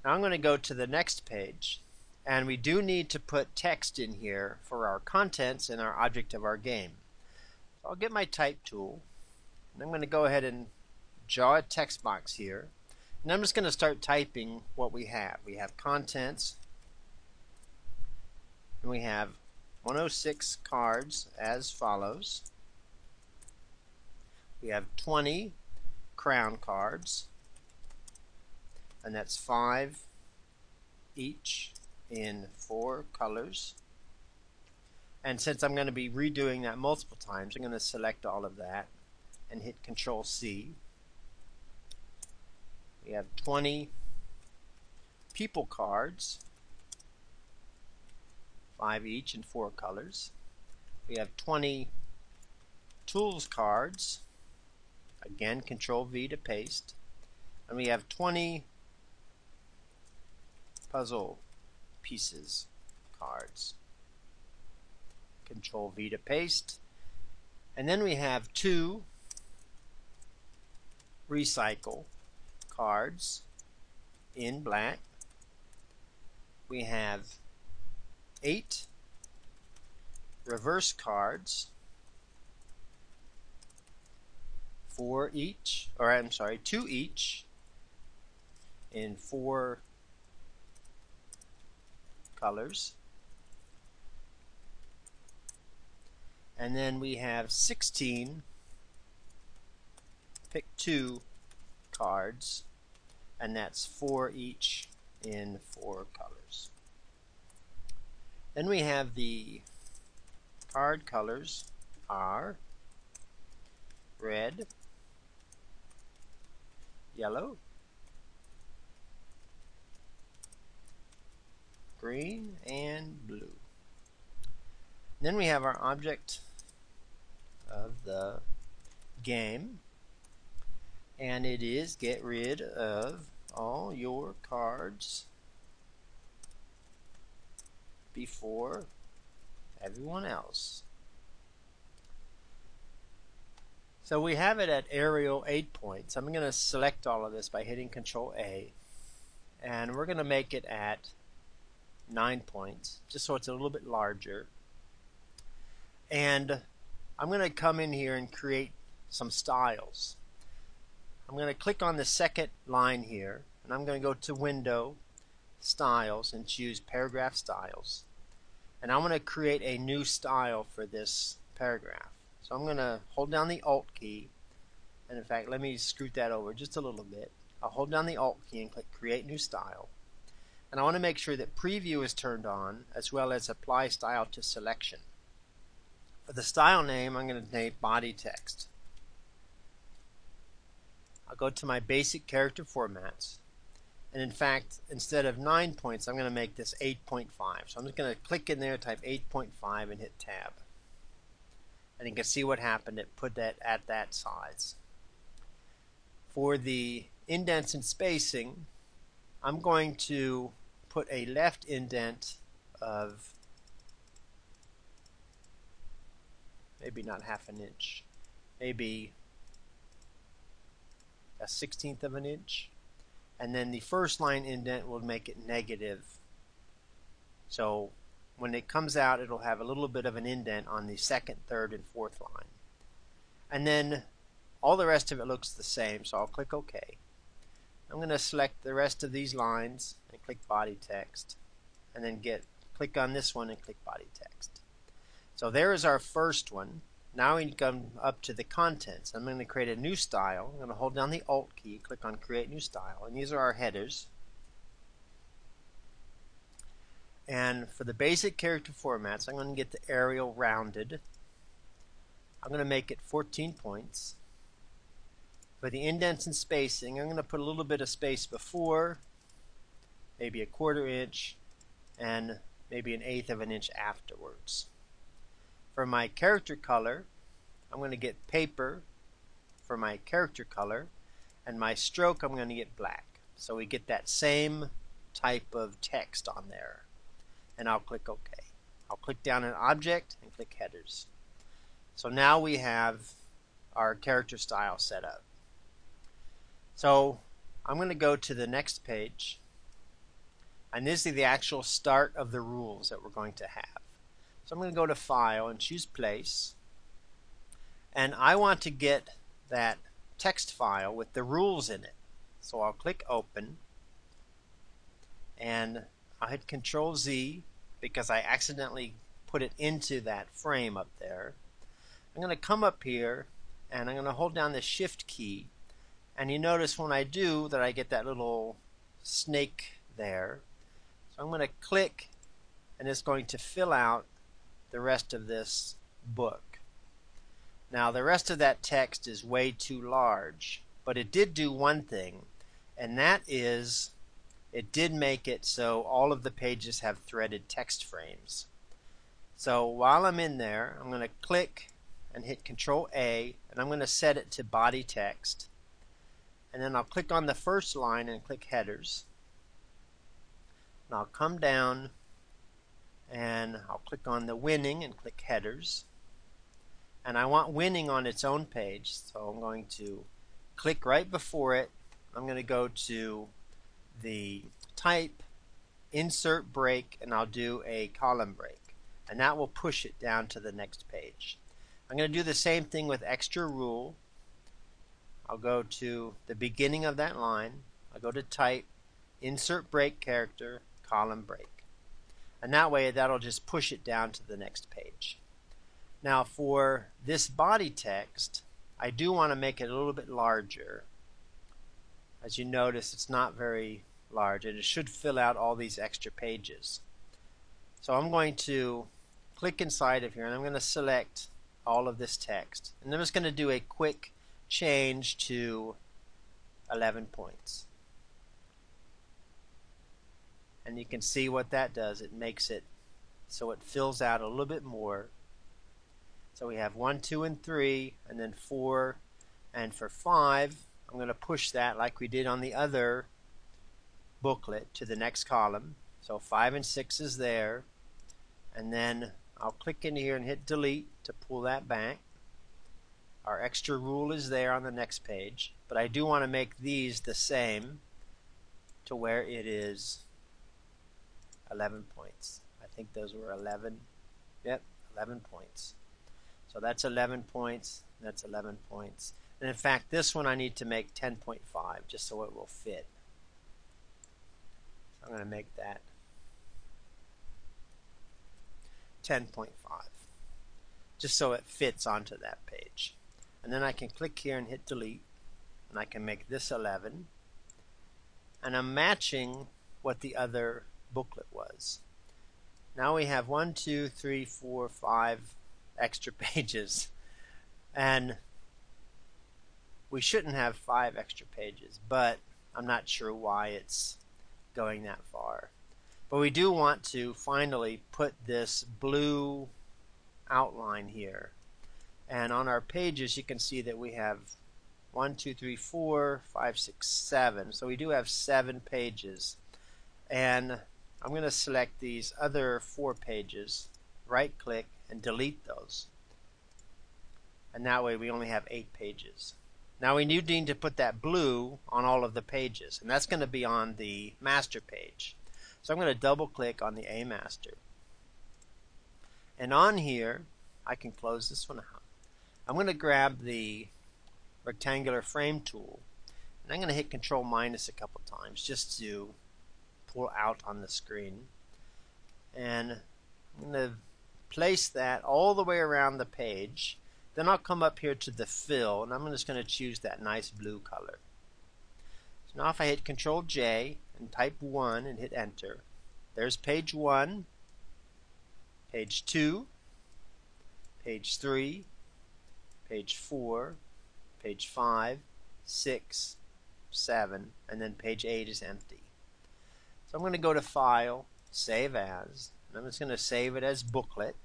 Now I'm going to go to the next page, and we do need to put text in here for our contents and our object of our game. So I'll get my type tool, and I'm going to go ahead and draw a text box here, and I'm just going to start typing what we have. We have contents, and we have 106 cards as follows. We have 20 crown cards, and that's 5 each in 4 colors. And since I'm going to be redoing that multiple times, I'm going to select all of that and hit Control-C. We have 20 people cards, 5 each in 4 colors. We have 20 tools cards, again Control-V to paste. And we have 20 puzzle pieces cards, Control-V to paste. And then we have 2 recycle cards in black. We have 8 reverse cards, 4 each, or I'm sorry, 2 each in 4 colors. And then we have 16 pick 2 cards, and that's 4 each in 4 colors. Then we have the card colors are red, yellow, green, and blue. Then we have our object of the game, and it is get rid of all your cards before everyone else. So we have it at Arial 8 points. I'm going to select all of this by hitting Control A, and we're going to make it at 9 points, just so it's a little bit larger. And I'm going to come in here and create some styles. I'm going to click on the second line here, and I'm going to go to Window, Styles, and choose Paragraph Styles. And I'm going to create a new style for this paragraph. So I'm going to hold down the Alt key, and in fact let me scoot that over just a little bit. I'll hold down the Alt key and click Create New Style. And I want to make sure that Preview is turned on, as well as Apply Style to Selection. For the style name, I'm going to name Body Text. I'll go to my basic character formats, and in fact, instead of 9 points, I'm going to make this 8.5. So I'm just going to click in there, type 8.5, and hit Tab. And you can see what happened. It put that at that size. For the indents and spacing, I'm going to put a left indent of maybe not half an inch, maybe a 1/16 of an inch, and then the first line indent will make it negative. So when it comes out, it'll have a little bit of an indent on the second, third, and fourth line. And then all the rest of it looks the same, so I'll click OK. I'm going to select the rest of these lines and click Body Text, and then click on this one and click Body Text. So there is our first one. Now we come up to the contents. I'm going to create a new style. I'm going to hold down the Alt key, click on Create New Style, and these are our headers. And for the basic character formats, I'm going to get the Arial rounded. I'm going to make it 14 points. For the indents and spacing, I'm going to put a little bit of space before, maybe a 1/4 inch, and maybe an 1/8 of an inch afterwards. For my character color, I'm going to get paper for my character color, and my stroke I'm going to get black. So we get that same type of text on there. And I'll click OK. I'll click down an object and click Headers. So now we have our character style set up. So I'm going to go to the next page, and this is the actual start of the rules that we're going to have. So I'm going to go to File and choose Place, and I want to get that text file with the rules in it. So I'll click Open, and I'll hit Control Z because I accidentally put it into that frame up there. I'm going to come up here and I'm going to hold down the Shift key, and you notice when I do that I get that little snake there. So I'm going to click, and it's going to fill out the rest of this book. Now the rest of that text is way too large, but it did do one thing, and that is it did make it so all of the pages have threaded text frames. So while I'm in there, I'm going to click and hit Control A, and I'm going to set it to Body Text, and then I'll click on the first line and click Headers, and I'll come down and I'll click on the Winning and click Headers, and I want Winning on its own page, so I'm going to click right before it. I'm going to go to the Type, Insert Break, and I'll do a column break, and that will push it down to the next page. I'm going to do the same thing with Extra Rule. I'll go to the beginning of that line, I'll go to Type, Insert Break Character, Column Break, and that way that'll just push it down to the next page. Now for this body text, I do want to make it a little bit larger. As you notice, it's not very large, and it should fill out all these extra pages. So I'm going to click inside of here, and I'm going to select all of this text, and I'm just going to do a quick change to 11 points. And you can see what that does. It makes it so it fills out a little bit more. So we have 1, 2, and 3, and then 4, and for 5 I'm going to push that like we did on the other booklet to the next column. So 5 and 6 is there, and then I'll click in here and hit delete to pull that back. Our extra rule is there on the next page, but I do want to make these the same to where it is 11 points. I think those were 11. Yep, 11 points. So that's 11 points, that's 11 points. And in fact, this one I need to make 10.5 just so it will fit. So I'm going to make that 10.5 just so it fits onto that page. And then I can click here and hit delete, and I can make this 11. And I'm matching what the other booklet was. Now we have 1, 2, 3, 4, 5 extra pages, and we shouldn't have 5 extra pages, but I'm not sure why it's going that far. But we do want to finally put this blue outline here, and on our pages you can see that we have 1, 2, 3, 4, 5, 6, 7. So we do have 7 pages, and I'm going to select these other 4 pages, right click and delete those, and that way we only have 8 pages. Now we need to put that blue on all of the pages, and that's going to be on the master page. So I'm going to double click on the A master, and on here I can close this one out. I'm going to grab the rectangular frame tool, and I'm going to hit Control minus a couple times just to pull out on the screen, and I'm going to place that all the way around the page. Then I'll come up here to the fill, and I'm just going to choose that nice blue color. So now if I hit Control J and type 1 and hit enter, there's page 1, page 2, page 3, page 4, page 5, 6, 7, and then page 8 is empty. So I'm going to go to File, Save As, and I'm just going to save it as Booklet,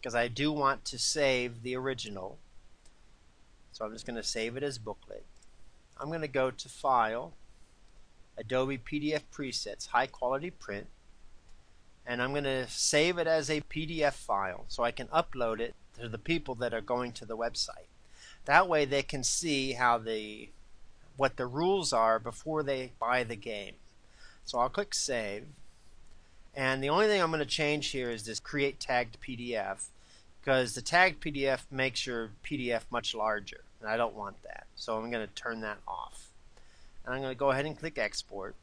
because I do want to save the original. So I'm just going to save it as Booklet. I'm going to go to File, Adobe PDF Presets, High Quality Print, and I'm going to save it as a PDF file so I can upload it to the people that are going to the website. That way they can see how what the rules are before they buy the game. So I'll click Save, and the only thing I'm going to change here is this Create Tagged PDF, because the tagged PDF makes your PDF much larger, and I don't want that. So I'm going to turn that off. And I'm going to go ahead and click Export,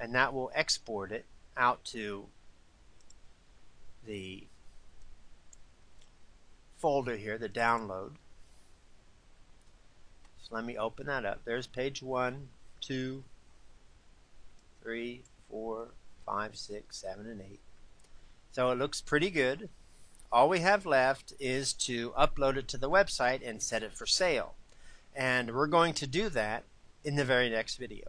and that will export it out to the folder here, the download. So let me open that up. There's page 1, 2, 3, 4, 5, 6, 7, and 8. So it looks pretty good. All we have left is to upload it to the website and set it for sale. And we're going to do that in the very next video.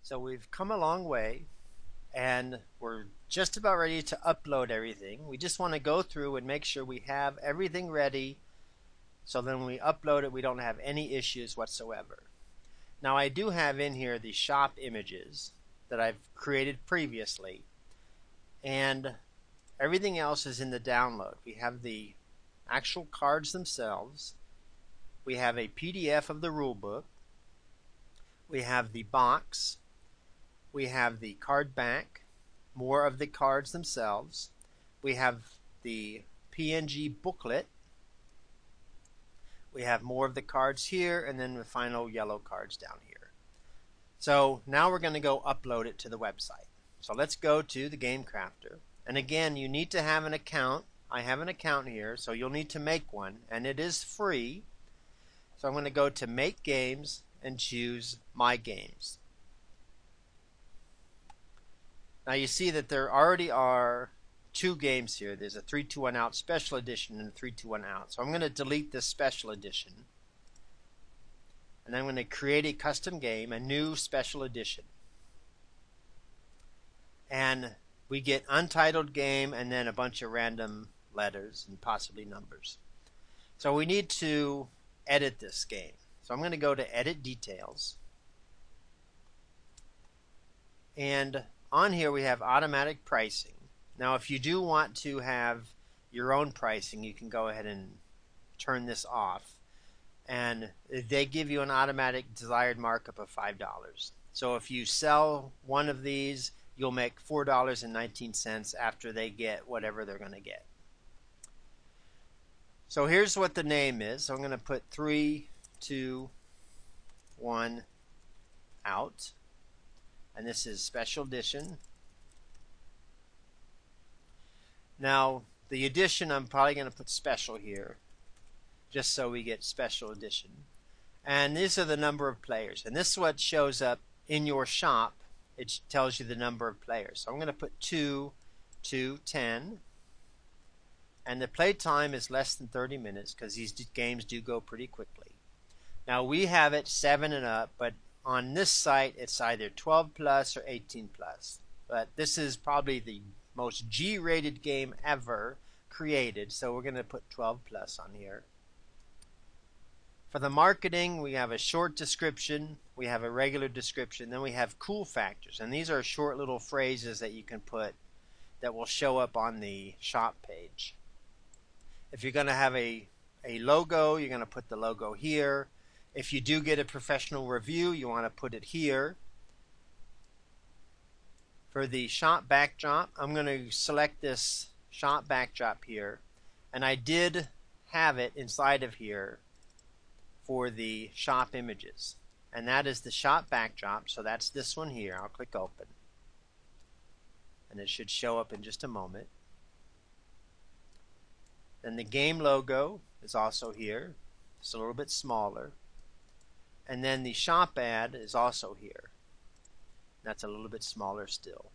So we've come a long way, and we're just about ready to upload everything. We just want to go through and make sure we have everything ready, so then when we upload it we don't have any issues whatsoever. Now I do have in here the shop images that I've created previously, and everything else is in the download. We have the actual cards themselves, we have a PDF of the rule book, we have the box, we have the card back, more of the cards themselves, we have the PNG booklet, we have more of the cards here, and then the final yellow cards down here. So now we're going to go upload it to the website. So let's go to the Game Crafter, and again you need to have an account. I have an account here, so you'll need to make one, and it is free. So I'm going to go to Make Games and choose My Games. Now you see that there already are 2 games here. There's a 3-2-1 out special edition and a 3-2-1 out. So I'm going to delete this special edition, and I'm going to create a custom game, a new special edition, and we get untitled game and then a bunch of random letters and possibly numbers. So we need to edit this game. So I'm going to go to Edit Details, And on here we have automatic pricing. Now if you do want to have your own pricing, you can go ahead and turn this off, and they give you an automatic desired markup of $5. So if you sell one of these, you'll make $4.19 after they get whatever they're going to get. So here's what the name is. So I'm going to put 3, 2, 1 out, and this is Special Edition. Now the edition, I'm probably going to put Special here, just so we get Special Edition. And these are the number of players, and this is what shows up in your shop. It tells you the number of players. So I'm going to put 2 to 10, and the play time is less than 30 minutes because these games do go pretty quickly. Now we have it 7 and up, but on this site it's either 12 plus or 18 plus. But this is probably the most G-rated game ever created, so we're going to put 12 plus on here. For the marketing, we have a short description, we have a regular description, then we have cool factors, and these are short little phrases that you can put that will show up on the shop page. If you're going to have a logo, you're going to put the logo here. If you do get a professional review, you want to put it here. For the shop backdrop, I'm going to select this shop backdrop here, and I did have it inside of here for the shop images, and that is the shop backdrop. So that's this one here. I'll click open, and it should show up in just a moment. Then the game logo is also here. It's a little bit smaller. And then the shop ad is also here. That's a little bit smaller still.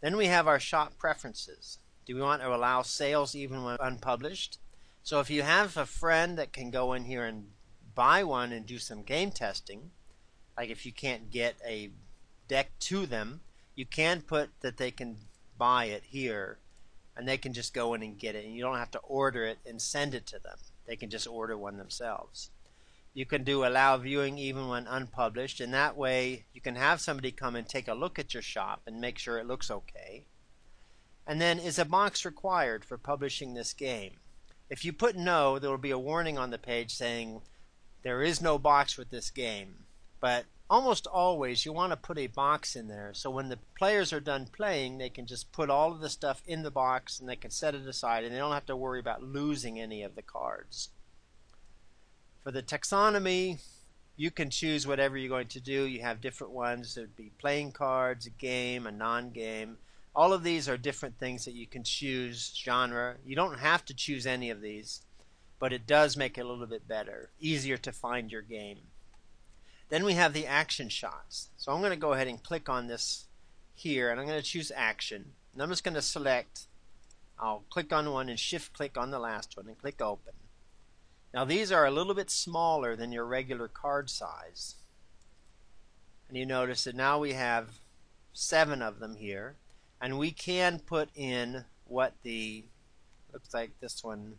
Then we have our shop preferences. Do we want to allow sales even when unpublished? So if you have a friend that can go in here and buy one and do some game testing, like if you can't get a deck to them, you can put that they can buy it here, and they can just go in and get it, and you don't have to order it and send it to them. They can just order one themselves. You can do allow viewing even when unpublished, and that way you can have somebody come and take a look at your shop and make sure it looks okay. And then, is a box required for publishing this game? If you put no, there will be a warning on the page saying there is no box with this game. But almost always you want to put a box in there, so when the players are done playing, they can just put all of the stuff in the box and they can set it aside, and they don't have to worry about losing any of the cards. For the taxonomy, you can choose whatever you're going to do. You have different ones. It would be playing cards, a game, a non-game. All of these are different things that you can choose. Genre. You don't have to choose any of these, but it does make it a little bit better, easier to find your game. Then we have the action shots. So I'm going to go ahead and click on this here, and I'm going to choose action. And I'm just going to select, I'll click on one and shift click on the last one and click open. Now these are a little bit smaller than your regular card size. And you notice that now we have 7 of them here. And we can put in what the, looks like this one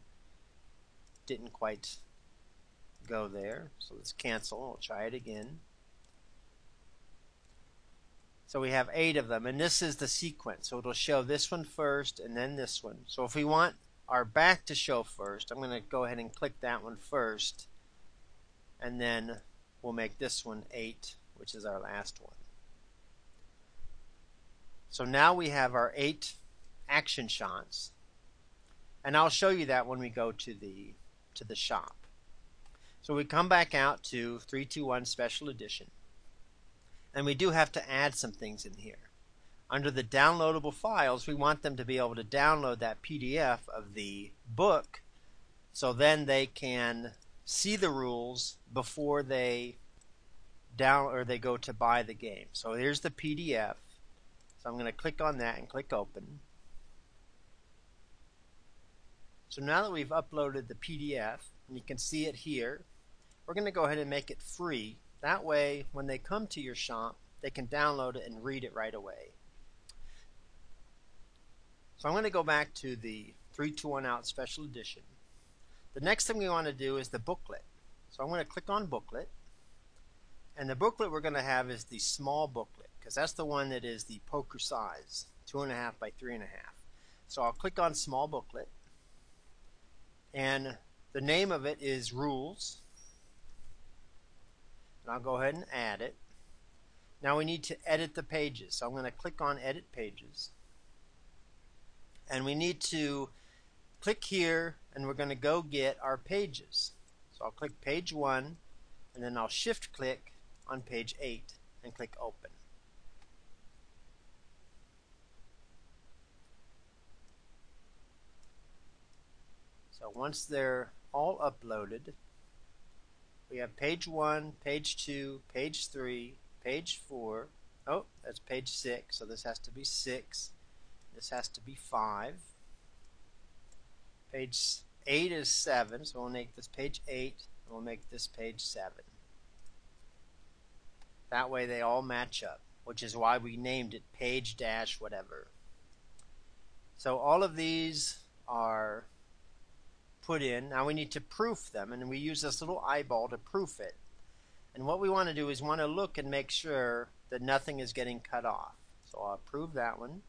didn't quite go there. So let's cancel. We'll try it again. So we have 8 of them, and this is the sequence. So it'll show this one first and then this one. So if we want our back to show first, I'm going to go ahead and click that one first, and then we'll make this one 8, which is our last one. So now we have our 8 action shots, and I'll show you that when we go to the shop. So we come back out to 321 Special Edition, and we do have to add some things in here. Under the downloadable files, we want them to be able to download that PDF of the book, so then they can see the rules before they go to buy the game. So here's the PDF. So I'm going to click on that and click open. So now that we've uploaded the PDF, and you can see it here, we're going to go ahead and make it free. That way, when they come to your shop, they can download it and read it right away. So I'm going to go back to the 321 Out Special Edition. The next thing we want to do is the booklet. So I'm going to click on booklet, and the booklet we're going to have is the small booklet because that's the one that is the poker size, 2.5 by 3.5. So I'll click on Small Booklet, and the name of it is Rules, and I'll go ahead and add it. Now we need to edit the pages, so I'm going to click on Edit Pages, and we need to click here, and we're going to go get our pages. So I'll click Page 1, and then I'll Shift click on Page 8 and click Open. So once they're all uploaded, we have Page 1, Page 2, Page 3, Page 4. Oh, that's Page 6, so this has to be 6. This has to be 5. Page 8 is 7, so we'll make this Page 8, and we'll make this Page 7. That way they all match up, which is why we named it Page Dash whatever. So all of these are put in. Now we need to proof them, and we use this little eyeball to proof it. And what we want to do is want to look and make sure that nothing is getting cut off. So I'll approve that one.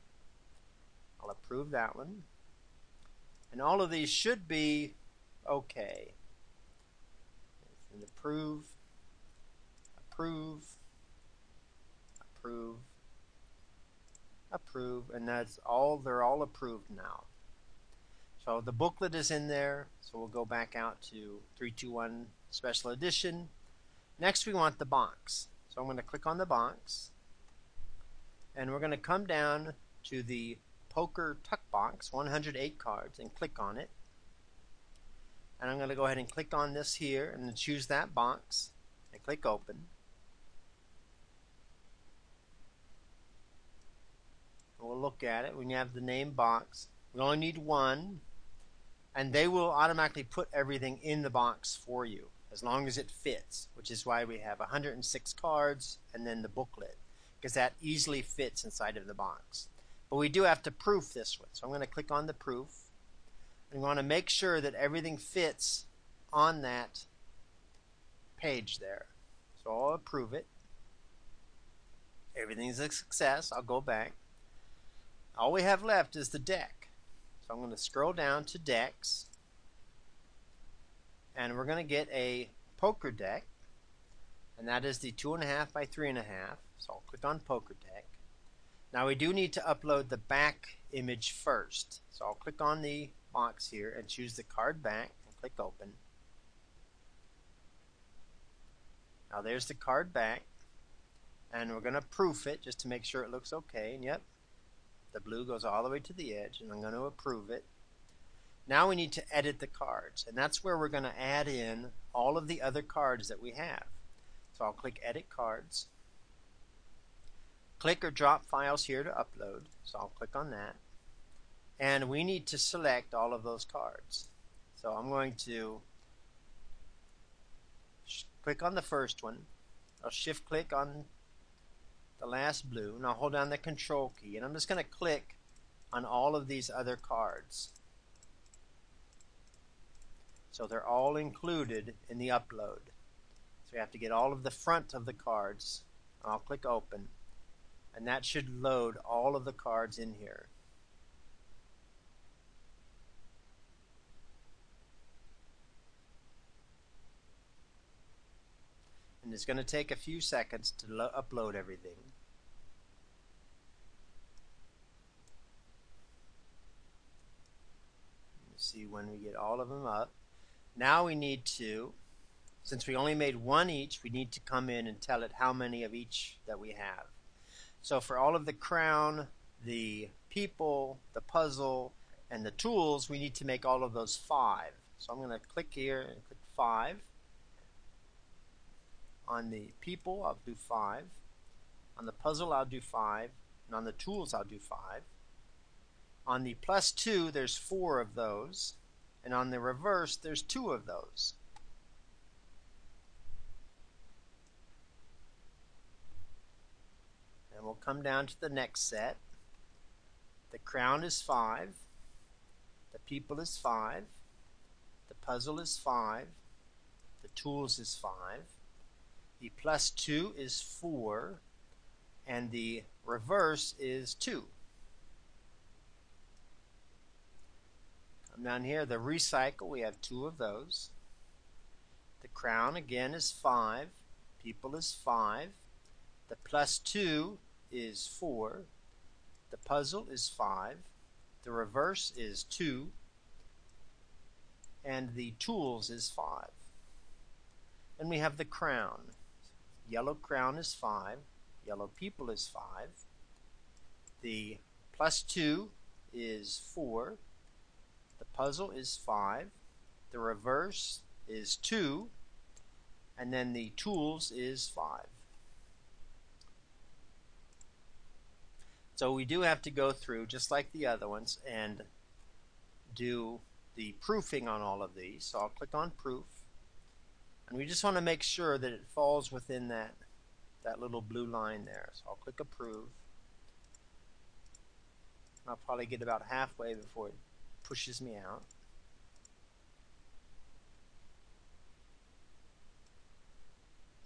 I'll approve that one. And all of these should be okay. And approve, approve, approve, approve, and that's all. They're all approved now. So the booklet is in there, so we'll go back out to 321 Special Edition. Next we want the box. So I'm going to click on the box, and we're going to come down to the Poker Tuck Box, 108 cards, and click on it. And I'm going to go ahead and click on this here, and then choose that box, and click Open. And we'll look at it when you have the name box. We only need one, and they will automatically put everything in the box for you as long as it fits, which is why we have 106 cards and then the booklet, because that easily fits inside of the box. But we do have to proof this one, so I'm going to click on the proof, and we want to make sure that everything fits on that page there. So I'll approve it. Everything's a success. I'll go back. All we have left is the deck. So I'm going to scroll down to decks, and we're going to get a poker deck, and that is the 2.5 by 3.5. So I'll click on Poker Deck. Now we do need to upload the back image first. So I'll click on the box here and choose the card back and click Open. Now there's the card back, and we're going to proof it just to make sure it looks okay. And yep, the blue goes all the way to the edge, and I'm going to approve it. Now we need to edit the cards, and that's where we're going to add in all of the other cards that we have. So I'll click Edit Cards. Click or drop files here to upload, so I'll click on that. And we need to select all of those cards. So I'm going to click on the first one. I'll shift click on the last blue, and I'll hold down the Control key, and I'm just going to click on all of these other cards. So they're all included in the upload. So you have to get all of the front of the cards. I'll click Open, and that should load all of the cards in here. And it's going to take a few seconds to upload everything. Let's see when we get all of them up. Now we need to, since we only made one each, we need to come in and tell it how many of each that we have. So for all of the crown, the people, the puzzle, and the tools, we need to make all of those 5. So I'm going to click here and click 5. On the people, I'll do 5. On the puzzle, I'll do 5. And on the tools, I'll do 5. On the +2, there's 4 of those. And on the reverse, there's 2 of those. And we'll come down to the next set. The crown is 5. The people is 5. The puzzle is 5. The tools is 5. The +2 is 4. and the reverse is 2. Come down here, the recycle, we have 2 of those. The crown again is 5. People is 5. The +2 is 4. The puzzle is 5. The reverse is 2. And the tools is 5. Then we have the crown. Yellow crown is 5. Yellow people is 5. The +2 is 4. The puzzle is 5. The reverse is 2. And then the tools is 5. So we do have to go through, just like the other ones, and do the proofing on all of these. So I'll click on proof. And we just want to make sure that it falls within that little blue line there. So I'll click approve. I'll probably get about halfway before it pushes me out.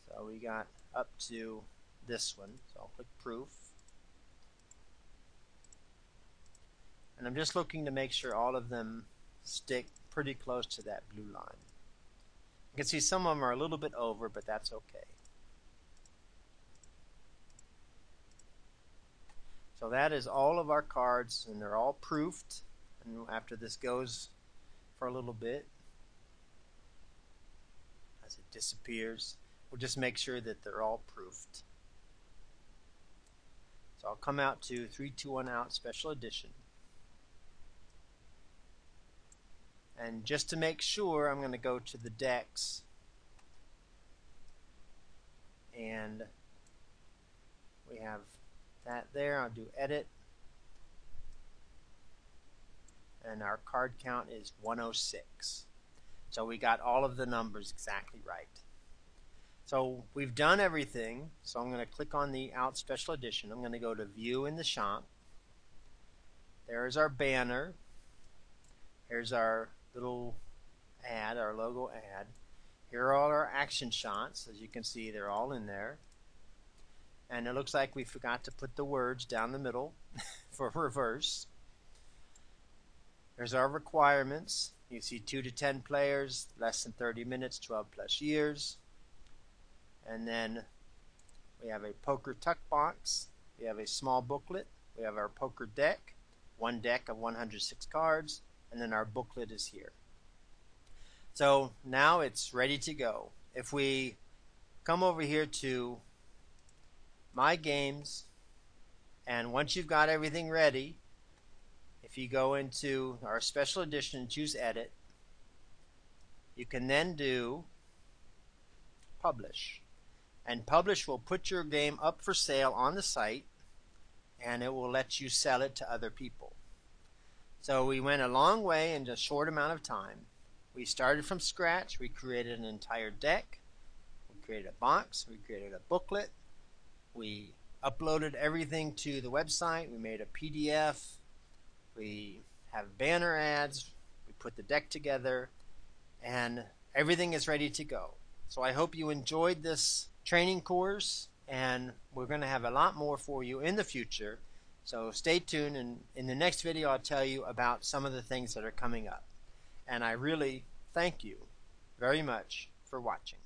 So we got up to this one. So I'll click proof. And I'm just looking to make sure all of them stick pretty close to that blue line. You can see some of them are a little bit over, but that's okay. So that is all of our cards, and they're all proofed. And after this goes for a little bit, as it disappears, we'll just make sure that they're all proofed. So I'll come out to 3, 2, 1 out special edition. And just to make sure, I'm going to go to the decks, and we have that there. I'll do edit, and our card count is 106. So we got all of the numbers exactly right. So we've done everything. So I'm going to click on the Out Special Edition. I'm going to go to View in the Shop. There's our banner. Here's our little ad, our logo ad. Here are all our action shots. As you can see, they're all in there. And it looks like we forgot to put the words down the middle for reverse. There's our requirements. You see 2 to 10 players, less than 30 minutes, 12 plus years. And then we have a poker tuck box. We have a small booklet. We have our poker deck, one deck of 106 cards. And then our booklet is here. So now it's ready to go. If we come over here to My Games, and once you've got everything ready, if you go into our special edition and choose edit, you can then do publish. And publish will put your game up for sale on the site, and it will let you sell it to other people. So we went a long way in a short amount of time. We started from scratch. We created an entire deck. We created a box. We created a booklet. We uploaded everything to the website. We made a PDF. We have banner ads. We put the deck together. And everything is ready to go. So I hope you enjoyed this training course. And we're going to have a lot more for you in the future. So stay tuned, and in the next video I'll tell you about some of the things that are coming up. And I really thank you very much for watching.